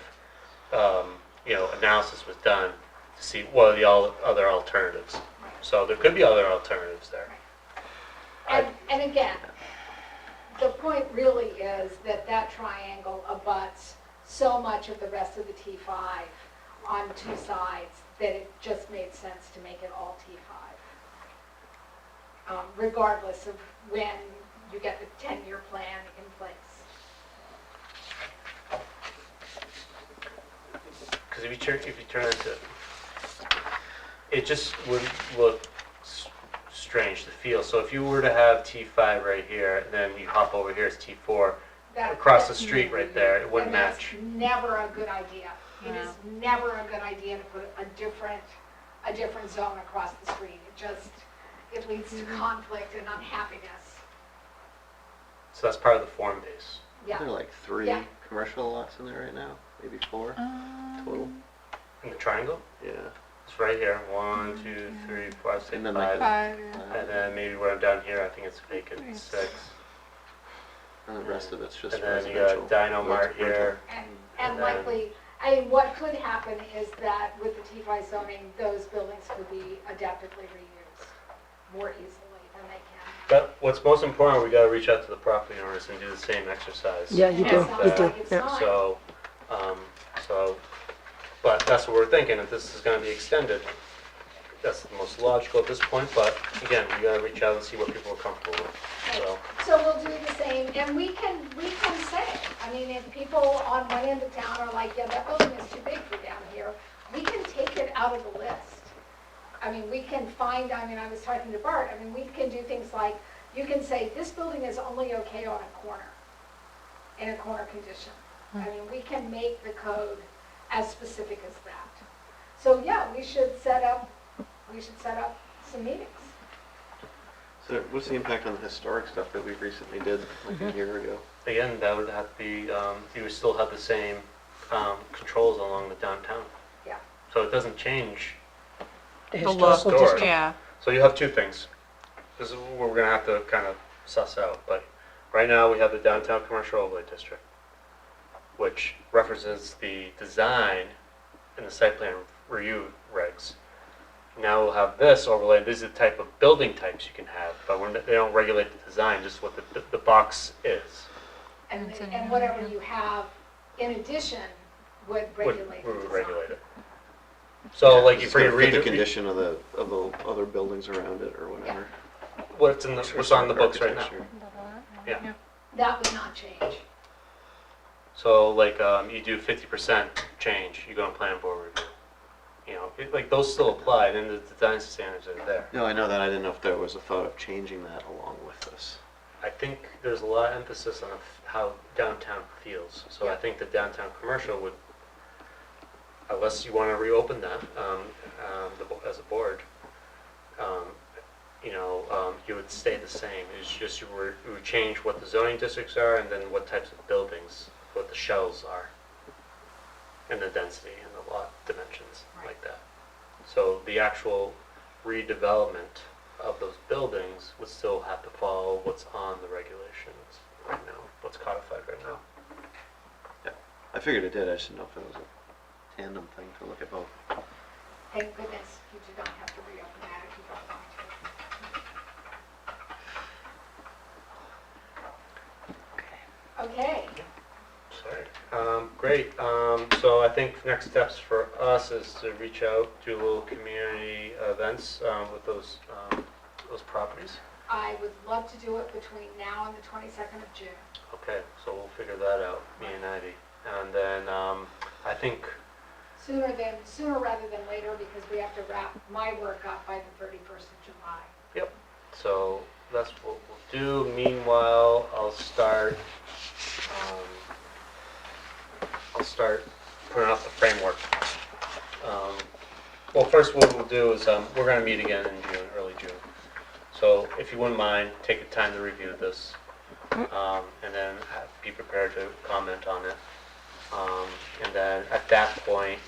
analysis was done to see what are the other alternatives. So there could be other alternatives there. And again, the point really is that that triangle abuts so much of the rest of the T5 on two sides that it just made sense to make it all T5. Regardless of when you get the 10-year plan in place. Because if you turn it to, it just would look strange to feel. So if you were to have T5 right here, and then you hop over here, it's T4, across the street right there, it wouldn't And that's match. never a good idea. It is never a good idea to put a different zone across the street. It leads to conflict and unhappiness. So that's part of the form base. Yeah. there are like 3 Yeah. commercial lots in there right now, maybe 4 total. In the triangle, Yeah. it's right here. 1, 2, 3, 4, 5, 6, And then 5. like And then maybe where I'm down here, I think it's vacant 6. and the rest of it's just And then you residential. got Dino Mart here. And And then- likely, I mean, what could happen is that with the T5 zoning, those buildings could be adaptively reused more easily than they can. But what's most important, we gotta reach out to the property owners and do the same exercise. Yeah, you Yeah, do, it sounds you do. like it's Yeah. not. But that's what we're thinking, if this is gonna be extended, that's the most logical at this point, but again, we gotta reach out and see what people are comfortable with, so. So we'll do the same, and we can say, I mean, if people on one end of town are like, yeah, that building is too big for down here, we can take it out of the list. I mean, we can find, I was talking to Bart, I mean, we can do things like, you can say, this building is only okay on a corner, in a corner condition. I mean, we can make the code as specific as that. So, yeah, we should set up some meetings. So what's the impact on the historic stuff that we recently did like a year ago? Again, that would have to be, you would still have the same, controls along the downtown. Yeah. So it doesn't change. The The look, historical district. yeah. So you have 2 things. This is what we're gonna have to kind of suss out, but right now we have the downtown commercial overlay district, which references the design in the site plan review regs. Now we'll have this overlay, these are the type of building types you can have, but they don't regulate the design, just what the box is. And, That's in and here, whatever yeah. you have in addition would regulate the Would design. regulate it. So like It's if you gonna fit read the it, condition of the other buildings around it or whatever. what's on the books right now. Architecture. Yeah. That would not change. So like, you do 50% change, you go on plan board review. You know, like those still apply, then the design standards are there. No, I know that. I didn't know if there was a thought of changing that along with this. I think there's a lot of emphasis on how downtown feels. So I Yeah. think the downtown commercial would, unless you want to reopen that as a board, you would stay the same. It's just you would change what the zoning districts are and then what types of buildings, what the shells are, and the density and the lot dimensions like that. So the actual redevelopment of those buildings would still have to follow what's on the regulations right now, what's codified right now. I figured it did. I just didn't know if it was a tandem thing to look at both. Thank goodness you do not have to reopen that if you don't want to. Okay, Sorry. Great. So I think next steps for us is to reach out, do little community events with those properties. I would love to do it between now and the 22nd of June. Okay, so we'll figure that out, me and Ivy. And then I think, Sooner rather than later, because we have to wrap my work up by the 31st of July. so that's what we'll do. Meanwhile, I'll start putting up the framework. Well, first what we'll do is we're going to meet again in June, early June. So if you wouldn't mind, take the time to review this, and then be prepared to comment on it. And then at that point,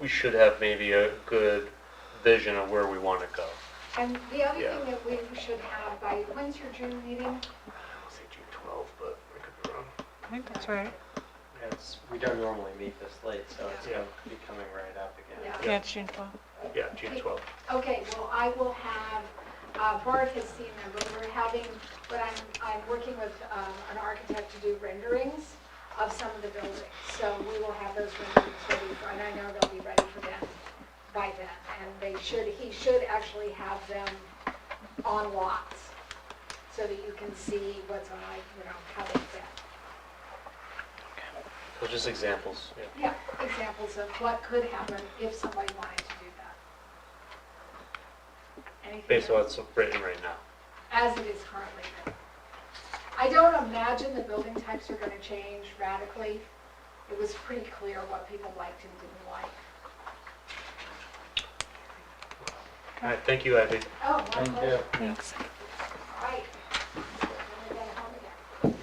we should have maybe a good vision of where we want to go. And the other Yeah. thing that we should have by, when's your June meeting? I'll say June 12th, but I could be wrong. I think that's right. We don't normally meet this late, so it's Yeah. going to be coming right up again. Yeah. Yeah, it's June 12th. Yeah, June 12th. Okay, well, I will have, Bart has seen them, but I'm working with an architect to do renderings of some of the buildings. So we will have those renderings ready, and I know they'll be ready for them by then. And he should actually have them on lots, so that you can see what's on, how they fit. So just examples. Yeah, examples of what could happen if somebody wanted to do that. Anything Based on else? what's written right now. As it is currently written. I don't imagine the building types are going to change radically. It was pretty clear what people liked and didn't like. All right, thank you, Ivy. Oh, my Thank you. pleasure. Thanks. All right. Then we're going home again.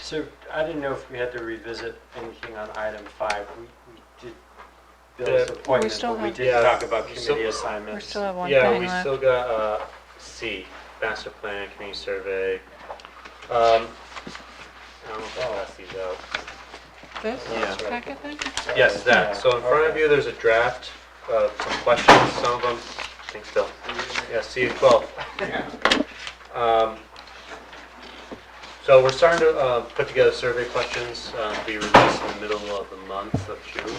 So I didn't know if we had to revisit anything on item 5. We did Bill's Yeah. appointment, still but we have- did Yeah. talk about We committee still- We assignments. still have one Yeah, thing we left. still got C, master plan, community survey. I don't know if I'll pass these out. This Yeah. packet thing? Yes, that. So in front of you, there's a draft of some questions, some of them, thanks Bill. Yeah, C 12. So we're starting to put together survey questions to be released in the middle of the month of June.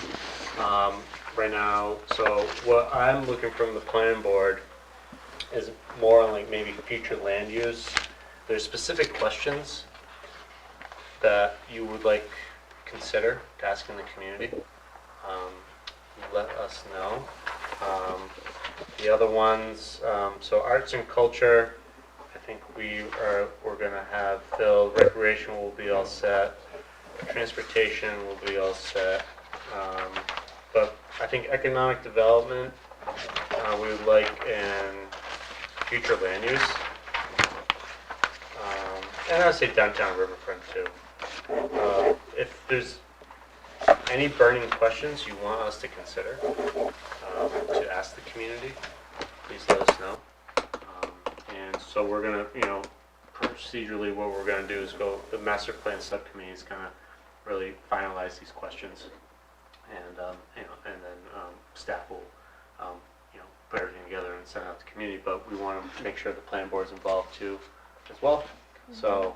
Right now, so what I'm looking from the planning board is more on like maybe future land use. There's specific questions that you would like consider to ask in the community. Let us know. The other ones, so arts and culture, I think we're gonna have filled. Recreation will be all set. Transportation will be all set. But I think economic development, we would like in future land use. And I'd say downtown riverfront too. If there's any burning questions you want us to consider, to ask the community, please let us know. And so we're gonna, procedurally what we're gonna do is the master plan subcommittee is gonna really finalize these questions. And, and then staff will, put everything together and send it out to the community, but we wanna make sure the plan board's involved too, as well. So,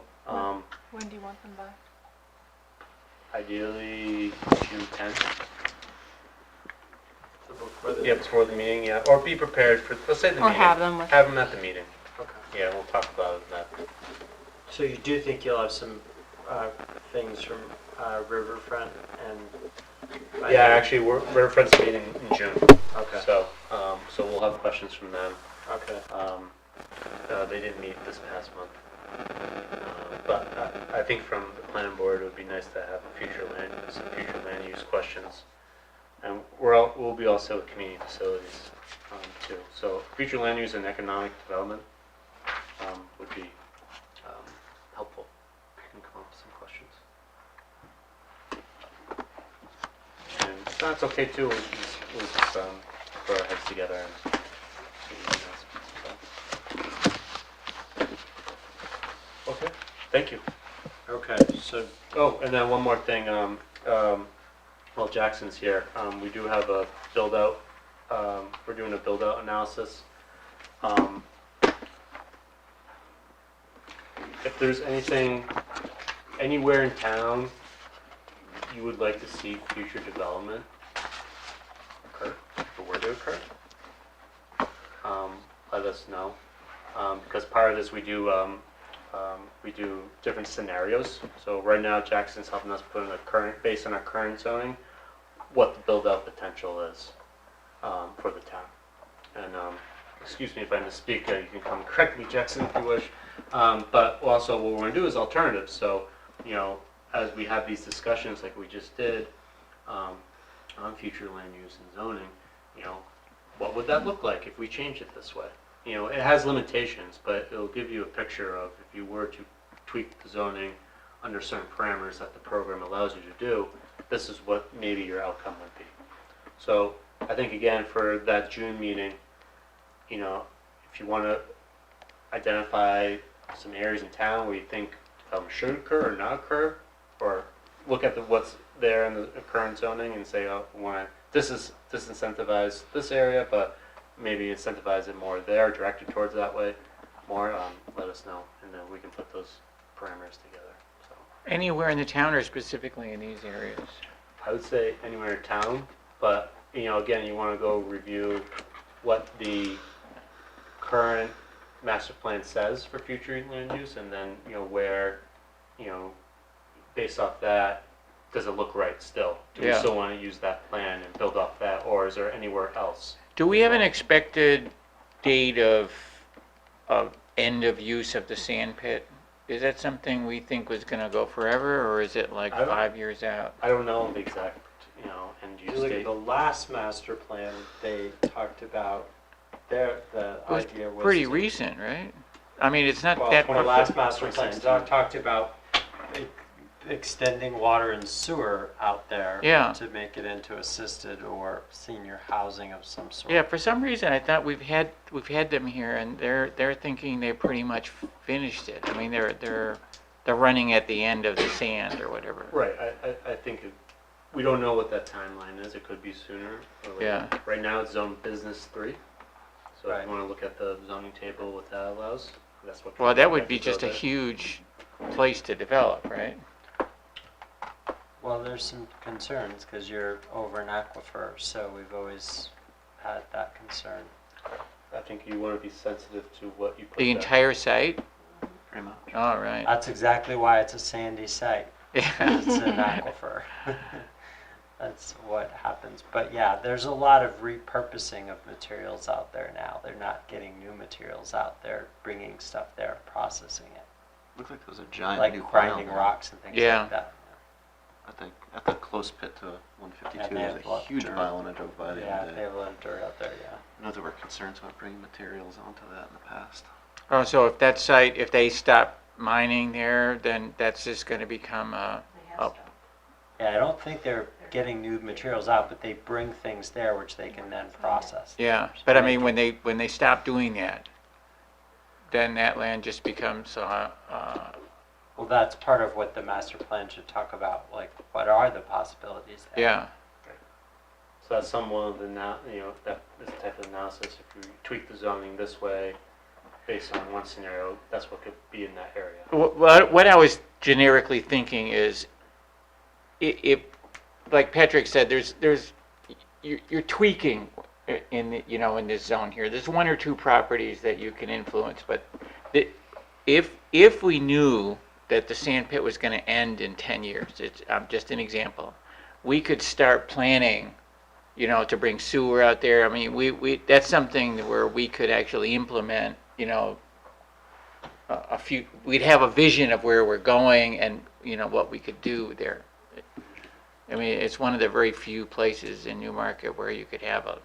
When do you want them by? ideally June 10th. Yeah, before the meeting, yeah, or be prepared for, let's say the Or meeting. have them with. Have them at the meeting. yeah, we'll talk about that. So you do think you'll have some things from Riverfront and? Yeah, actually, Riverfront's meeting in June, Okay, so, so we'll have questions from them. okay. They didn't meet this past month. But I think from the planning board, it would be nice to have some future land use questions. And we'll be also with community facilities too. So future land use and economic development would be helpful. You can come up with some questions. And that's okay too. We'll just put our heads together and see what you guys. So. Okay, thank you. Okay, so, Oh, and then one more thing, while Jackson's here, we do have a build-out, we're doing a build-out analysis. If there's anything, anywhere in town you would like to see future development occur, if it were to occur, let us know. Because part of this we do different scenarios. So right now Jackson's helping us put in based on our current zoning, what the build-out potential is for the town. And excuse me if I misspeak, you can come correct me, Jackson, if you wish. But also what we're going to do is alternatives. So, you know, as we have these discussions like we just did on future land use and zoning, you know, what would that look like if we change it this way? You know, it has limitations, but it'll give you a picture of if you were to tweak the zoning under certain parameters that the program allows you to do, this is what maybe your outcome would be. So I think again for that June meeting, you know, if you want to identify some areas in town where you think should occur or not occur, or look at what's there in the current zoning and say, oh, we want to disincentivize this area, but maybe incentivize it more there, direct it towards that way more, let us know, and then we can put those parameters together. So Anywhere in the town or specifically in these areas? I would say anywhere in town, but you know, again, you want to go review what the current master plan says for future land use, and then you know where, you know, based off that, does it look right still? Do we Yeah. still want to use that plan and build off that, or is there anywhere else? Do we have an expected date of end of use of the sand pit? Is that something we think was going to go forever, or is it like I don't- 5 years out? I don't know the exact, you know, end if you use look at date. the last master plan, they talked about the It was idea was pretty to- recent, right? I mean, it's not Well, that the far. last master plan 2016. talked about extending water and sewer out there Yeah. to make it into assisted or senior housing of some sort. Yeah, for some reason I thought we've had them here, and they're thinking they pretty much finished it. I mean, they're running at the end of the sand or whatever. Right, I think we don't know what that timeline is. It could be sooner or later. Yeah. Right now it's zone business 3. So if Right. you want to look at the zoning table, what that allows, that's what. Well, that would be have to go just a there. huge place to develop, right? Well, there's some concerns because you're over an aquifer, so we've always had that concern. I think you want to be sensitive to what you put The there. entire site? Pretty much. All right. That's exactly why it's a sandy site. It's an aquifer. That's what happens. But yeah, there's a lot of repurposing of materials out there now. They're not getting new materials out there, bringing stuff there, processing it. Looks like there's a giant Like new pile grinding there. rocks and things Yeah. like that. I think at the close pit to 152, And they there's have a a lot of huge dirt. pile when I drove by the Yeah, other they day. have a lot of dirt out there, yeah. I know there were concerns about bringing materials onto that in the past. Oh, so if that site, if they stop mining there, then that's just going to become a, They have Oh. stuff. Yeah, I don't think they're getting new materials out, but they bring things there which they can then process. yeah. But I mean, when they stop doing that, then that land just becomes, Well, that's part of what the master plan should talk about, like, what are the possibilities there? yeah. So that's some one of the this type of analysis. If you tweak the zoning this way, based on one scenario, that's what could be in that area. What I was generically thinking is, if, like Patrick said, you're tweaking in the, in this zone here. There's one or two properties that you can influence, but If we knew that the sand pit was gonna end in 10 years, it's, just an example, we could start planning, to bring sewer out there. I mean, that's something where we could actually implement, we'd have a vision of where we're going and, what we could do there. I mean, it's one of the very few places in Newmarket where you could have a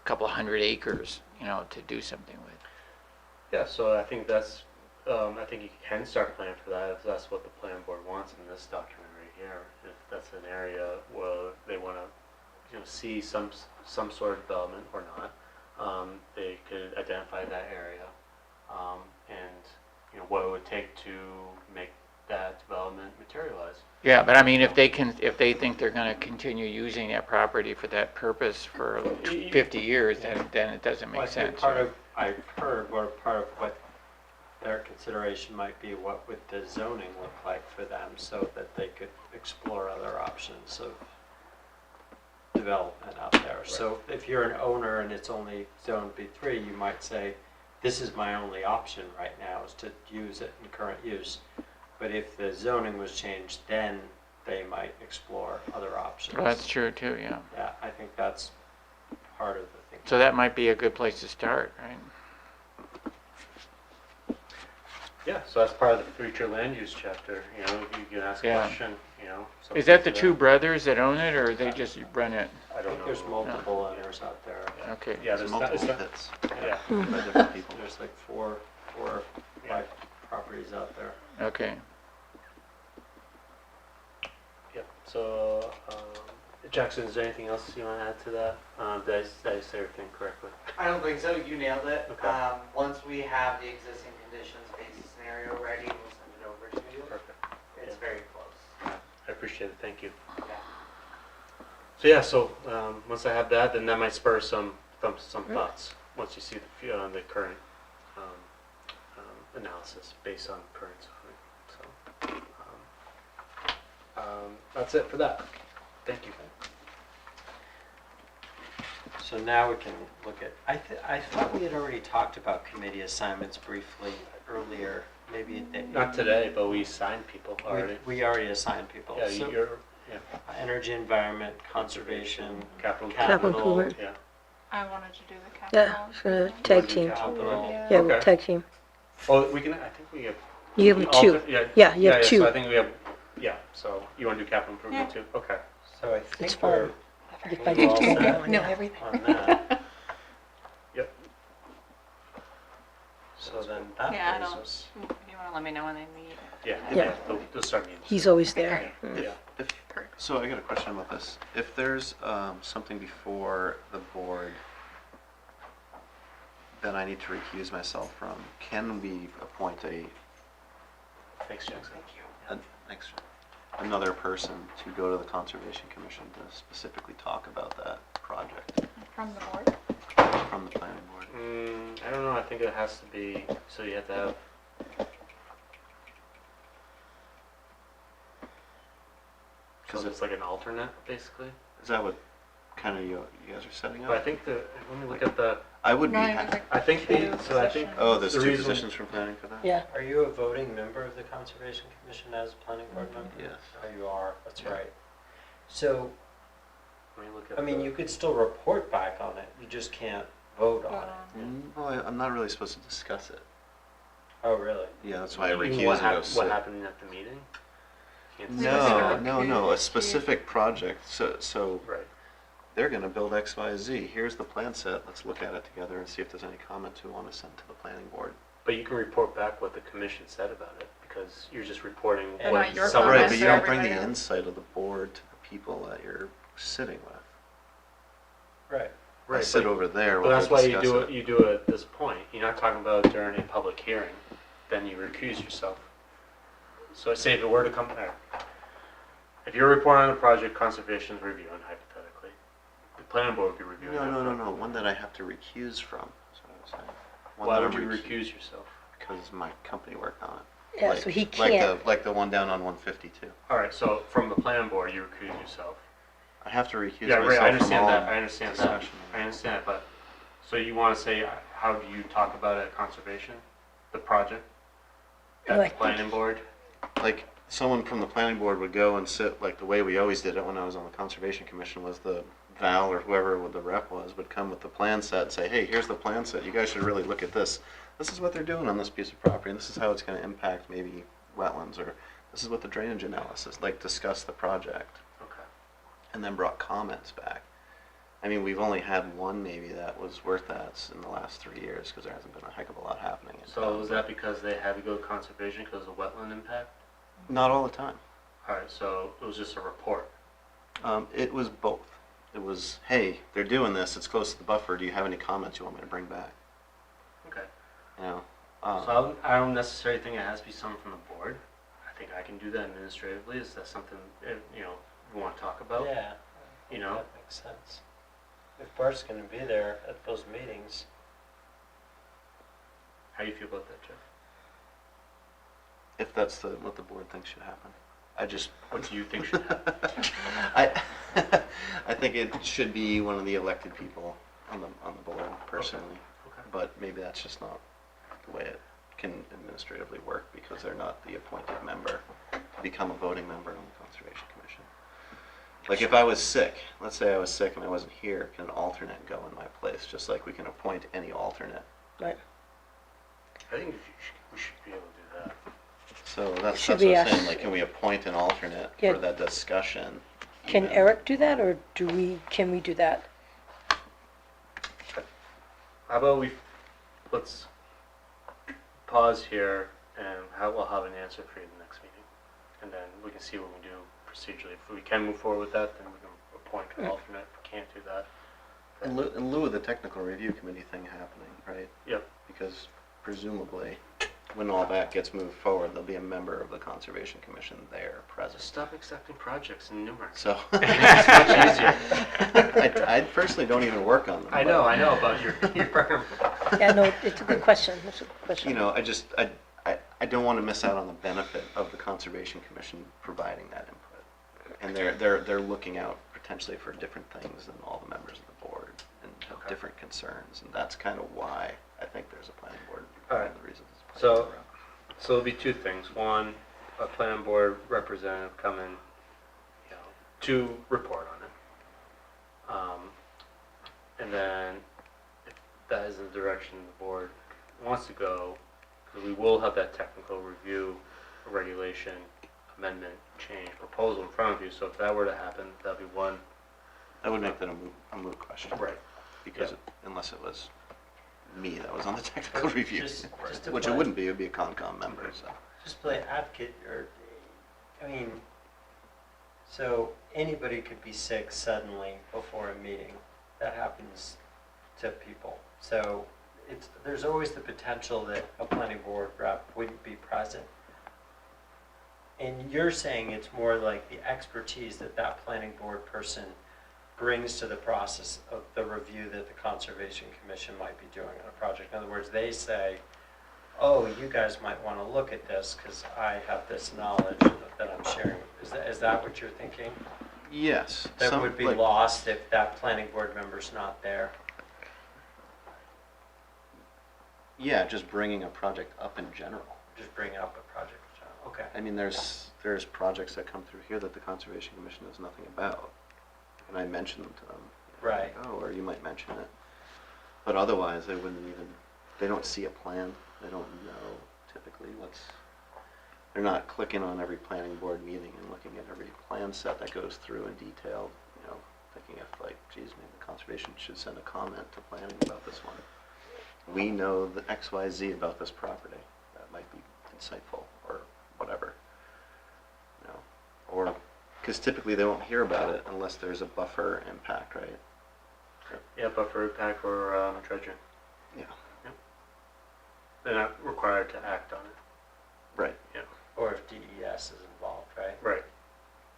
couple hundred acres, to do something with. Yeah, so I think that's, I think you can start planning for that if that's what the plan board wants in this document right here. If that's an area where they want to, see some sort of development or not, they could identify that area, and what it would take to make that development materialize. Yeah, but I mean, if they think they're gonna continue using that property for that purpose for 50 years, then it doesn't Well, make I think sense. part of, I've heard, part of what their consideration might be, what would the zoning look like for them so that they could explore other options of development out there. So if you're an owner and it's only zone B3, you might say, this is my only option right now is to use it in current use. But if the zoning was changed, then they might explore other options. Well, that's true too, yeah. Yeah, I think that's part of the thing. So that might be a good place to start, right? Yeah, so that's part of the future land use chapter, you can ask a Yeah. question, Is that the something to two brothers that own it, or they just run it? I I don't think know. there's multiple owners out there. Okay. Yeah, There's there's multiple not, pits yeah. by different people. There's like four or five properties out there. Okay. Yeah, so, Jackson, is there anything else you want to add to that? Did I say everything correctly? I don't think so, you nailed it. Okay. Once we have the existing conditions based scenario ready, we'll send it over to you. Perfect. It's very close. I appreciate it, thank you. Yeah. So once I have that, then that might spur some thoughts, once you see the current analysis based on current zoning. So that's it for that. Thank you. So now we can look at, I thought we had already talked about committee assignments briefly earlier, maybe. Not today, but we signed people already. We already assigned people. Yeah, So, you're, energy, environment, conservation, capital. improvement. Yeah. I wanted to do the Yeah, capital. for tag team. capital. Yeah, Okay. tag team. Oh, we can, I think we have. You have two. Yeah, you have So two. I think we have, so you want to do capital improvement too? Okay. So I think It's fine. we're If I we're all did set No, everything. on that. Yep. So then that Yeah, I brings don't- us. You want to let me know when they meet? Yeah. Yeah. They'll start meetings. He's always there. Yeah. So I got a question about this. If there's something before the board that I need to recuse myself from, can we appoint Thanks, Jackson. another person to go to the Conservation Commission to specifically talk about that project From the board? from the planning board? I don't know, I think it has to be, so you have to have. Because it's like an alternate, basically. Is that what kind of you guys are setting But I up? think let me look at the, I would be, No, ha- I think oh, there's the two reason- positions for planning for that? Yeah. Are you a voting member of the Conservation Commission as a planning board member? Yes. Oh, you are, that's Yeah. right. So, let me look at I mean, the- you could still report back on it, you just can't vote on it. Well, I'm not really supposed to discuss it. Oh, really? Yeah, that's why I You mean recuse what and go What sit. happened at the meeting? Can't say. No, a specific project, so Right. they're gonna build X, Y, Z, here's the plan set, let's look at it together and see if there's any comments we wanna send to the planning board. But you can report back what the commission said about it, because you're just reporting But what not your someone Right, comments but else you or said. don't bring the everybody else. insight of the board to the people that you're sitting with. Right. I Right, sit but- over there But while that's they why you discuss do it. it, you do it at this point. You're not talking about it during a public hearing, then you recuse yourself. So I say if it were to come, if you're reporting on a project conservation's reviewing hypothetically, the planning board would be reviewing it. No, one that I have to recuse from, that's what I was saying. One Why that would I'm you recu- recuse yourself? Because my company worked on it. Yeah, Like- so he Like can't. the one down on 152. All right, so from the planning board, you recuse yourself. I have to recuse Yeah, right, myself I from understand all that, I understand that. discussion. I understand it, but, so you want to say, how do you talk about it at conservation? the project at Like- the planning board. Like, someone from the planning board would go and sit, like the way we always did it when I was on the Conservation Commission, was the Val or whoever the rep was, would come with the plan set and say, hey, here's the plan set, you guys should really look at this. This is what they're doing on this piece of property, and this is how it's gonna impact maybe wetlands, or this is what the drainage analysis, like discuss the project, Okay. and then brought comments back. I mean, we've only had one maybe that was worth that in the last 3 years, because there hasn't been a heck of a lot happening in So town. was that because they had to go to conservation because of wetland impact? Not all the time. Alright, so it was just a report. It was both. It was, hey, they're doing this, it's close to the buffer, do you have any comments you want me to bring back? Okay. You know? So I don't necessarily think it has to be someone from the board. I think I can do that administratively. Is that something, you want to talk about? Yeah. You know? That makes sense. If Bart's gonna be there at those meetings, How do you feel about that, Jeff? If that's what the board thinks should happen. I just, What do you think should happen? I think it should be one of the elected people on the board personally. Okay. But maybe that's just not the way it can administratively work, because they're not the appointed member to become a voting member on the Conservation Commission. Like if I was sick, let's say I was sick and I wasn't here, can an alternate go in my place, just like we can appoint any alternate? Right. I think we should be able to do that. So that's Should what we I'm ask- saying, like, can we appoint an alternate Yeah. for that discussion? Can even? Eric do that, or can we do that? How about let's pause here and we'll have an answer for you the next meeting. And then we can see what we do procedurally. If we can move forward with that, then we can appoint an alternate. If we can't do that. In lieu of the technical review committee thing happening, right? Yep. Because presumably, when all that gets moved forward, there'll be a member of the Conservation Commission there present. Stop accepting projects in Newmarket. So. It's much easier. I personally don't even work on them. I know about your firm. Yeah, no, it's a good question, it's a good question. You know, I don't want to miss out on the benefit of the Conservation Commission providing that input. And they're looking out potentially for different things than all the members of the board, and have Okay. different concerns, and that's kind of why I think there's a planning board. All One right. of the reasons it's So- planning board. So it'll be two things. One, a planning board representative come in, to report on it. And then if that is the direction the board wants to go, because we will have that technical review, regulation, amendment, change, proposal in front of you. So if that were to happen, that'd be one. I would make that a moot question. Right. Because Yeah. unless it was me that was on the technical review, just to which it play- wouldn't be, it would be a Concom member, so. just play advocate, or, I mean, so anybody could be sick suddenly before a meeting. That happens to people. So there's always the potential that a planning board rep wouldn't be present. And you're saying it's more like the expertise that that planning board person brings to the process of the review that the Conservation Commission might be doing on a project. In other words, they say, oh, you guys might want to look at this because I have this knowledge that I'm sharing. Is that what you're thinking? Yes. That some- would be like- lost if that planning board member's not there? Yeah, just bringing a project up in general. Just bring up a project. Okay. I mean, there's projects that come through here that the Conservation Commission knows nothing about, and I mention them to them. Right. Oh, or you might mention it, but otherwise they wouldn't even. They don't see a plan. They don't know typically they're not clicking on every planning board meeting and looking at every plan set that goes through in detail. You know, thinking if like, geez, maybe the conservation should send a comment to planning about this one. We know the XYZ about this property. That might be insightful or whatever. You know, or because typically they won't hear about it unless there's a buffer impact, right? Yeah, buffer impact or dredging. Yeah. They're not required to act on it. Right. Yeah. Or if DES is involved, right? Right.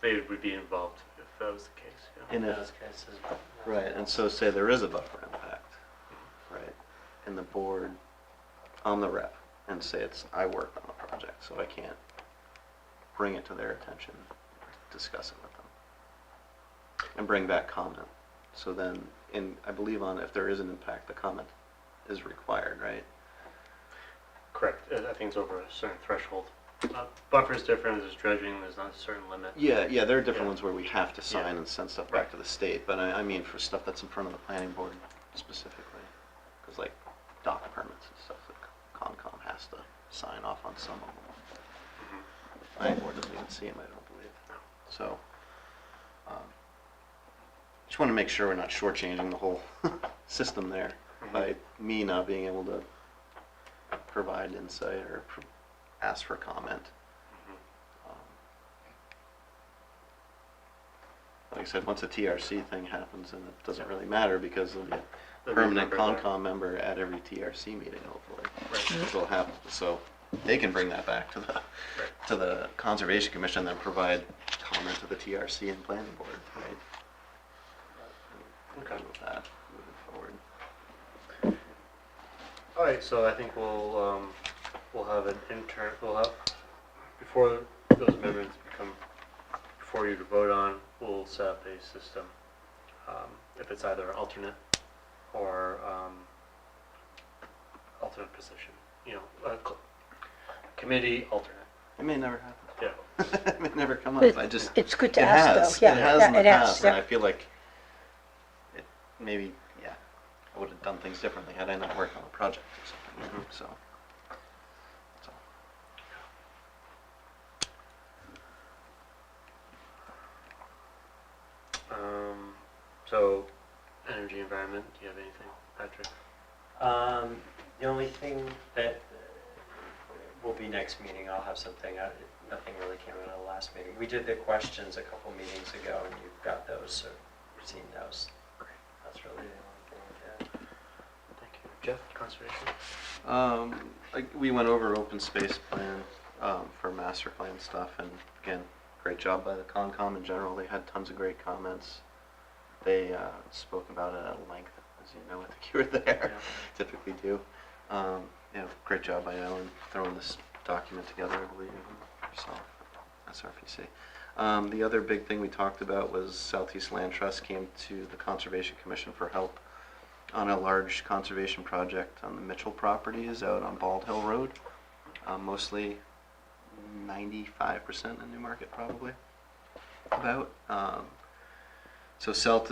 They would be involved if that was the case. Yeah. In In if- those cases. Right, and so say there is a buffer impact, right? And the board, I'm the rep, and say I worked on the project, so I can't bring it to their attention, discuss it with them, and bring back comment. So then, I believe if there is an impact, the comment is required, right? Correct, I think it's over a certain threshold. Buffer's different, there's dredging, there's not a certain limit. Yeah, there are different Yeah. ones where we have to sign Yeah. and send stuff back to the state, but I mean for stuff that's in front of the planning board specifically. Because like dock permits and stuff, like Concom has to sign off on some of them. Mhm. The planning board doesn't even see them, I don't believe. So, just want to make sure we're not shortchanging the whole system there by me not being able to provide insight or ask for comment. Like I said, once a TRC thing happens, then it doesn't really matter because there'll be a There'll be a permanent member there. Concom member at every TRC meeting, hopefully. Right. Which will happen, so they can bring that back to the Conservation Commission, then provide comment to the TRC and planning board, right? Okay. With that, moving forward. Alright, so I think we'll have an intern, before those amendments become before you to vote on, we'll set up a system. If it's either alternate or alternate position, committee alternate. It may never happen. Yeah. It may never come But up, it's good to it ask, has, though. Yeah, it has yeah, in the it has, past, and yeah. I feel like it maybe, yeah, I would have done things differently had I not worked on a project or something, you know, so. That's all. So, energy environment, do you have anything, Patrick? The only thing that will be next meeting, I'll have something, nothing really came out of the last meeting. We did the questions a couple meetings ago, and you've got those, so you've seen those. That's really the only thing we did. Thank you. Jeff, conservation? We went over open space plan for master plan stuff, and again, great job by the Concom in general. They had tons of great comments. They spoke about it at length, as you know, I think you were there, Yeah. typically do. Great job by Ellen throwing this document together, I believe, herself, SRPC. The other big thing we talked about was Southeast Land Trust came to the Conservation Commission for help on a large conservation project on the Mitchell properties out on Bald Hill Road. Mostly 95% in Newmarket, probably. About. So CELT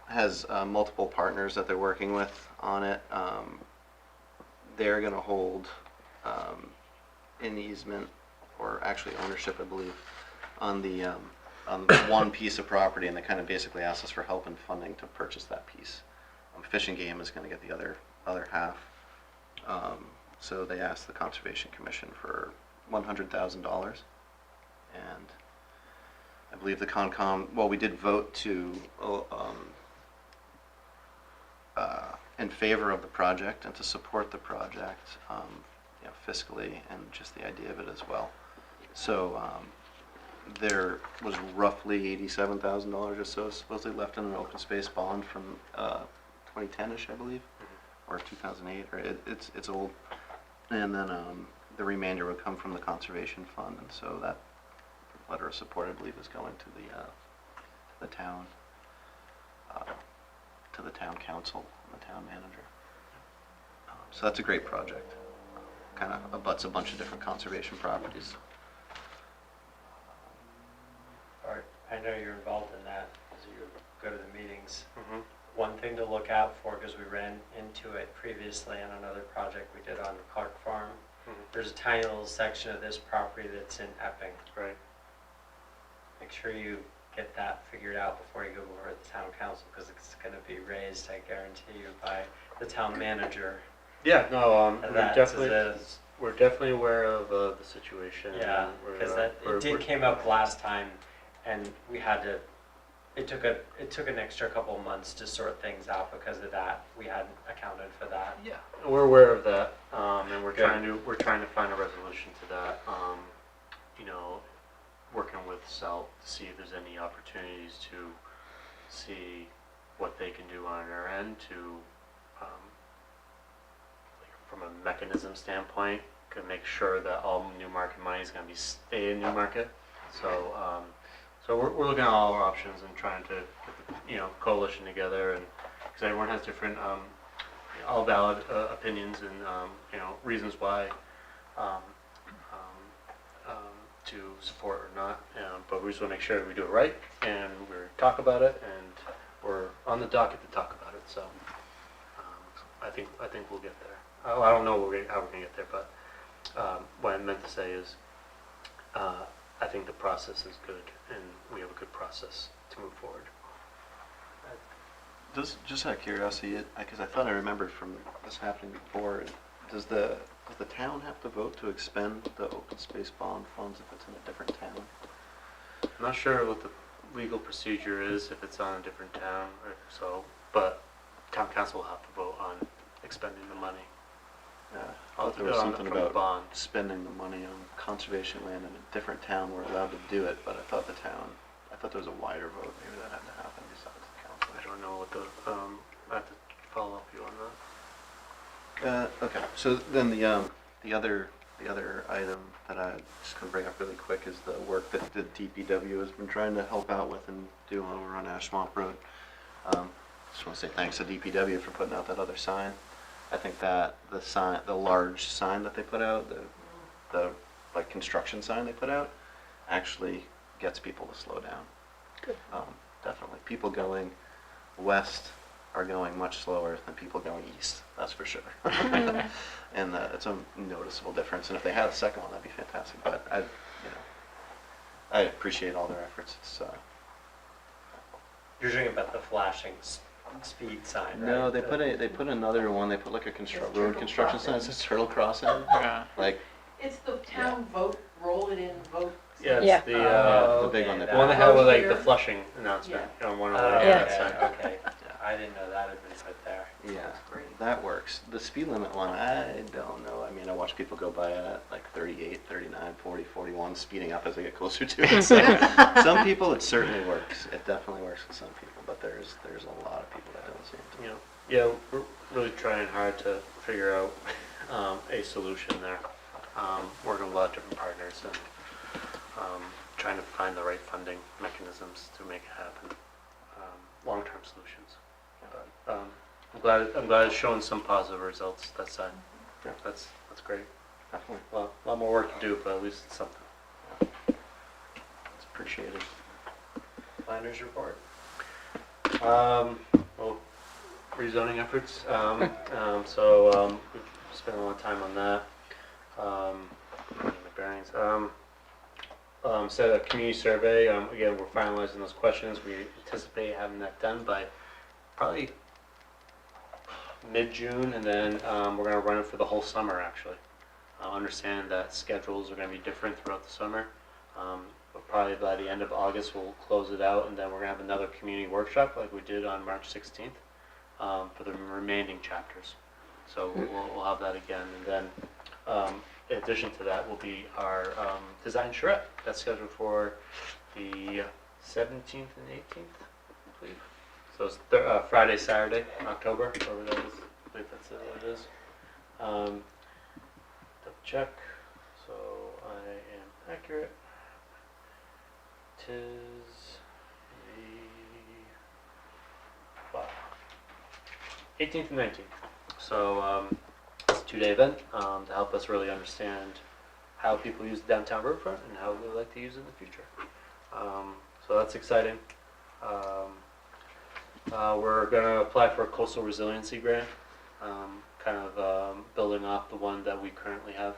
has multiple partners that they're working with on it. They're going to hold an easement, or actually ownership, I believe, on the one piece of property, and they kind of basically asked us for help and funding to purchase that piece. Fish and Game is going to get the other half. So they asked the Conservation Commission for $100,000, and I believe the Concom, well, we did vote to in favor of the project and to support the project, fiscally, and just the idea of it as well. So there was roughly $87,000 or so supposedly left in an open space bond from 2010-ish, I believe, or 2008, or it's old. And then the remainder would come from the conservation fund, and so that letter of support, I believe, is going to the town, to the town council and the town manager. So that's a great project. Kind of abuts a bunch of different conservation properties. Art, I know you're involved in that, because you go to the meetings. Mm-hmm. One thing to look out for, because we ran into it previously on another project we did on Clark Farm. Mm-hmm. There's a tiny little section of this property that's in Epping. Right. Make sure you get that figured out before you go over to the town council, because it's going to be raised, I guarantee you, by the town manager. Yeah, no, That's as we're definitely aware of the situation. Yeah, and we're, because we're- it came up last time, and we had to. It took an extra couple of months to sort things out because of that. We hadn't accounted for that. Yeah, we're aware of that, and we're Good. trying to find a resolution to that. Working with CELT to see if there's any opportunities to see what they can do on their end to, from a mechanism standpoint, can make sure that all Newmarket money is going to stay in Newmarket. So, so we're looking at all our options and trying to get the coalition together, and because everyone has different all valid opinions and, reasons why um, to support or not, but we just want to make sure we do it right, and we talk about it, and we're on the docket to talk about it, so I think we'll get there. I don't know how we're going to get there, but what I meant to say is I think the process is good, and we have a good process to move forward. Just out of curiosity, because I thought I remembered from this happening before, does the town have to vote to expend the open space bond funds if it's in a different town? I'm not sure what the legal procedure is if it's on a different town or so, but town council will have to vote on expending the money. I thought there was something from the about bond. spending the money on conservation land in a different town. We're allowed to do it, but I thought there was a wider vote. Maybe that had to happen besides the council. I don't know what the, I have to follow up you on that. Okay, so then the other item that I just gonna bring up really quick is the work that the DPW has been trying to help out with and do over on Ash Swamp Road. Just want to say thanks to DPW for putting out that other sign. I think that the large sign that they put out, the like construction sign they put out, actually gets people to slow down. Good. Definitely, people going west are going much slower than people going east. That's for sure. And it's a noticeable difference. And if they had a second one, that'd be fantastic. But I appreciate all their efforts. It's, You're talking about the flashing speed sign, right? no, they put another one. They put like a It's road turtle construction sign. It crossing. says turtle crossing. Yeah. Like It's the town vote, roll it in, vote. Yeah, it's Yeah. the the big one they one that put had with like the Here. flushing announcement on one of the Yeah. that sign. Okay, I didn't know that had been put there. yeah, Great. that works. The speed limit one, I don't know. I mean, I watch people go by it at like 38, 39, 40, 41, speeding up as they get closer to it. So some people, it certainly works. It definitely works with some people, but there's a lot of people that don't seem to. Yeah, we're really trying hard to figure out a solution there. Working with a lot of different partners and trying to find the right funding mechanisms to make it happen. Long-term solutions. But I'm glad it's showing some positive results. That side. Yeah. That's great. Definitely. A lot more work to do, but at least it's something. It's appreciated. Planners report. Well, rezoning efforts. We've spent a lot of time on that. My bearings. Set a community survey. Again, we're finalizing those questions. We anticipate having that done by probably mid-June, and then we're going to run it for the whole summer. Actually, understand that schedules are going to be different throughout the summer. But probably by the end of August, we'll close it out, and then we're going to have another community workshop like we did on March 16th for the remaining chapters. So we'll have that again, and then in addition to that will be our design charrette. That's scheduled for the 17th and 18th, I believe. So it's Friday, Saturday, October, whatever that is. I believe that's what it is. Double check. So I am accurate. Tis the 18th and 19th. So it's a 2-day event to help us really understand how people use the downtown riverfront and how they like to use it in the future. So that's exciting. We're going to apply for a coastal resiliency grant, building off the one that we currently have,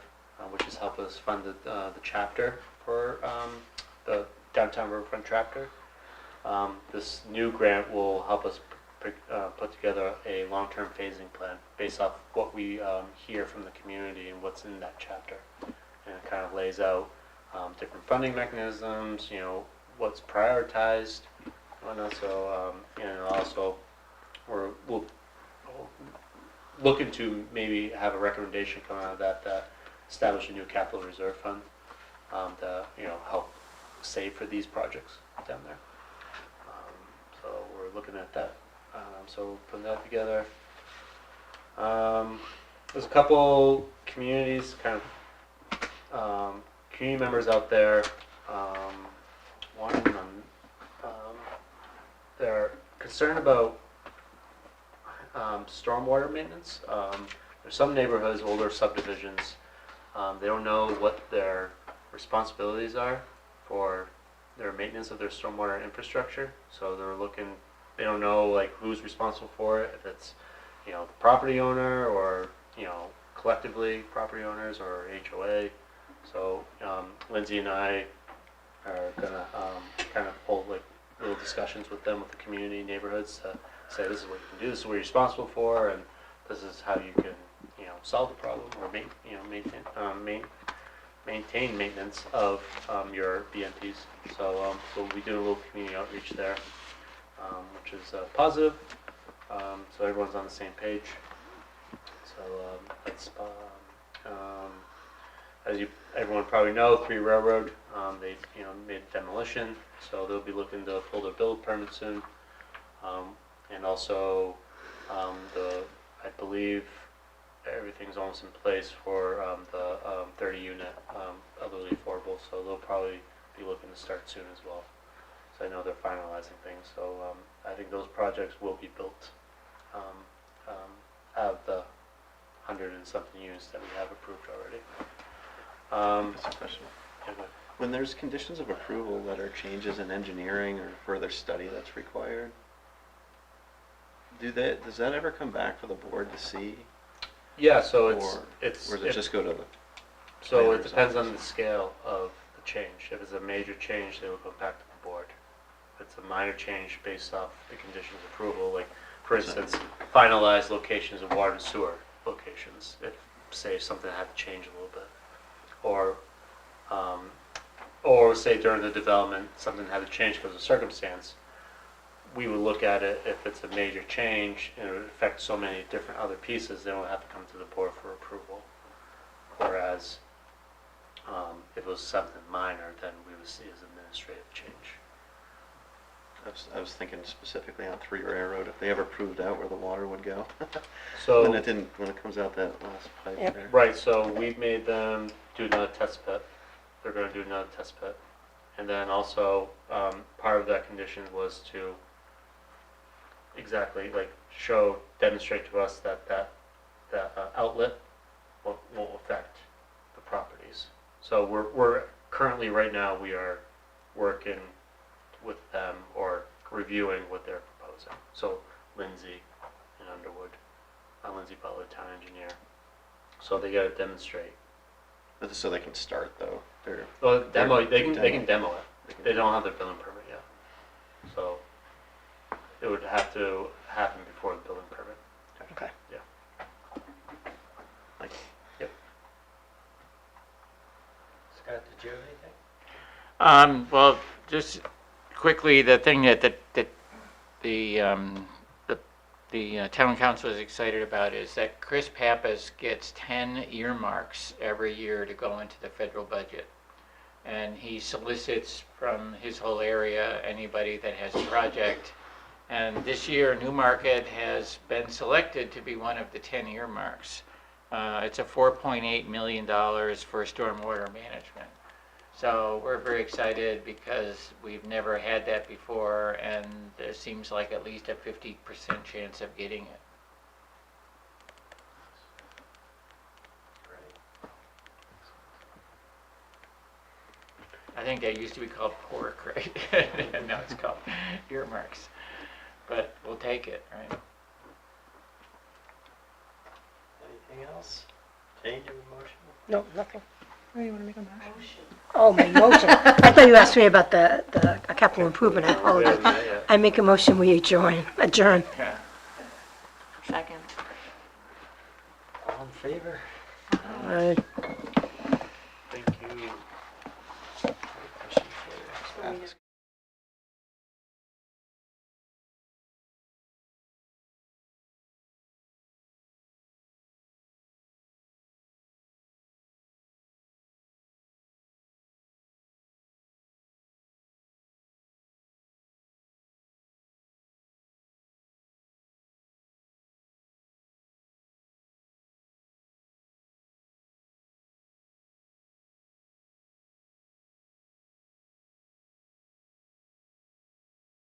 which has helped us fund the chapter for the downtown riverfront chapter. This new grant will help us put together a long-term phasing plan based off what we hear from the community and what's in that chapter. And it kind of lays out different funding mechanisms, what's prioritized, whatnot. So, and also we'll looking to maybe have a recommendation come out of that establish a new capital reserve fund to help save for these projects down there. So we're looking at that. So putting that together. There's a couple communities, community members out there. One of them, they're concerned about stormwater maintenance. There's some neighborhoods, older subdivisions, they don't know what their responsibilities are for their maintenance of their stormwater infrastructure. So they're looking, they don't know like who's responsible for it, if it's, you know, the property owner or, you know, collectively property owners or HOA. So Lindsay and I are gonna kind of hold like little discussions with them, with the community, neighborhoods, to say this is what you can do, this is what you're responsible for, and this is how you can, you know, solve the problem or maintain maintenance of your BMPs. So we'll be doing a little community outreach there, which is positive. So everyone's on the same page. So that's as everyone probably know, 3 Railroad, they made demolition, so they'll be looking to pull their build permit soon. And also I believe everything's almost in place for the 30 unit elderly affordable, so they'll probably be looking to start soon as well. So I know they're finalizing things, so I think those projects will be built out of the 100 and something units that we have approved already. That's a question. Yeah, go ahead. When there's conditions of approval that are changes in engineering or further study that's required, does that ever come back for the board to see? Yeah, so Or does it just go to the so it planner's depends on office? the scale of the change. If it's a major change, they will go back to the board. If it's a minor change based off the conditions of approval, like for instance, finalized locations of water and sewer locations, if say something had to change a little bit, or say during the development something had to change because of circumstance, we would look at it. If it's a major change and it would affect so many different other pieces, then it would have to come to the board for approval. Whereas if it was something minor, then we would see it as administrative change. I was thinking specifically on 3 Railroad, if they ever proved out where the water would go. So when it comes out that last pipe Yep. there. right, so we've made them do another test pit. They're going to do another test pit, and then also part of that condition was to exactly like demonstrate to us that outlet won't affect the properties. So we're currently right now we are working with them or reviewing what they're proposing. So Lindsay and Underwood, Lindsay Butler, town engineer. So they got to demonstrate. So they can start though. Well, demo. They can demo. demo it. They don't have their building permit yet. So it would have to happen before the building permit. Okay. Yeah. Like, Yep. Scott, did you have anything? Well, just quickly, the thing that the town council is excited about is that Chris Pappas gets 10 earmarks every year to go into the federal budget. And he solicits from his whole area anybody that has a project. And this year, Newmarket has been selected to be one of the 10 earmarks. It's a $4.8 million for stormwater management. So we're very excited because we've never had that before, and there seems like at least a 50% chance of getting it. Great. I think that used to be called pork, right? Now it's called earmarks. But we'll take it, right? Anything else? Change of emotion? No, nothing. Oh, you want to make a motion? Oh, my motion. I thought you asked me about the capital improvement. I We apologize. haven't met yet. I make a motion, we adjourn. Yeah. Second. All in favor? Uh, Thank you. Any questions for you? ask.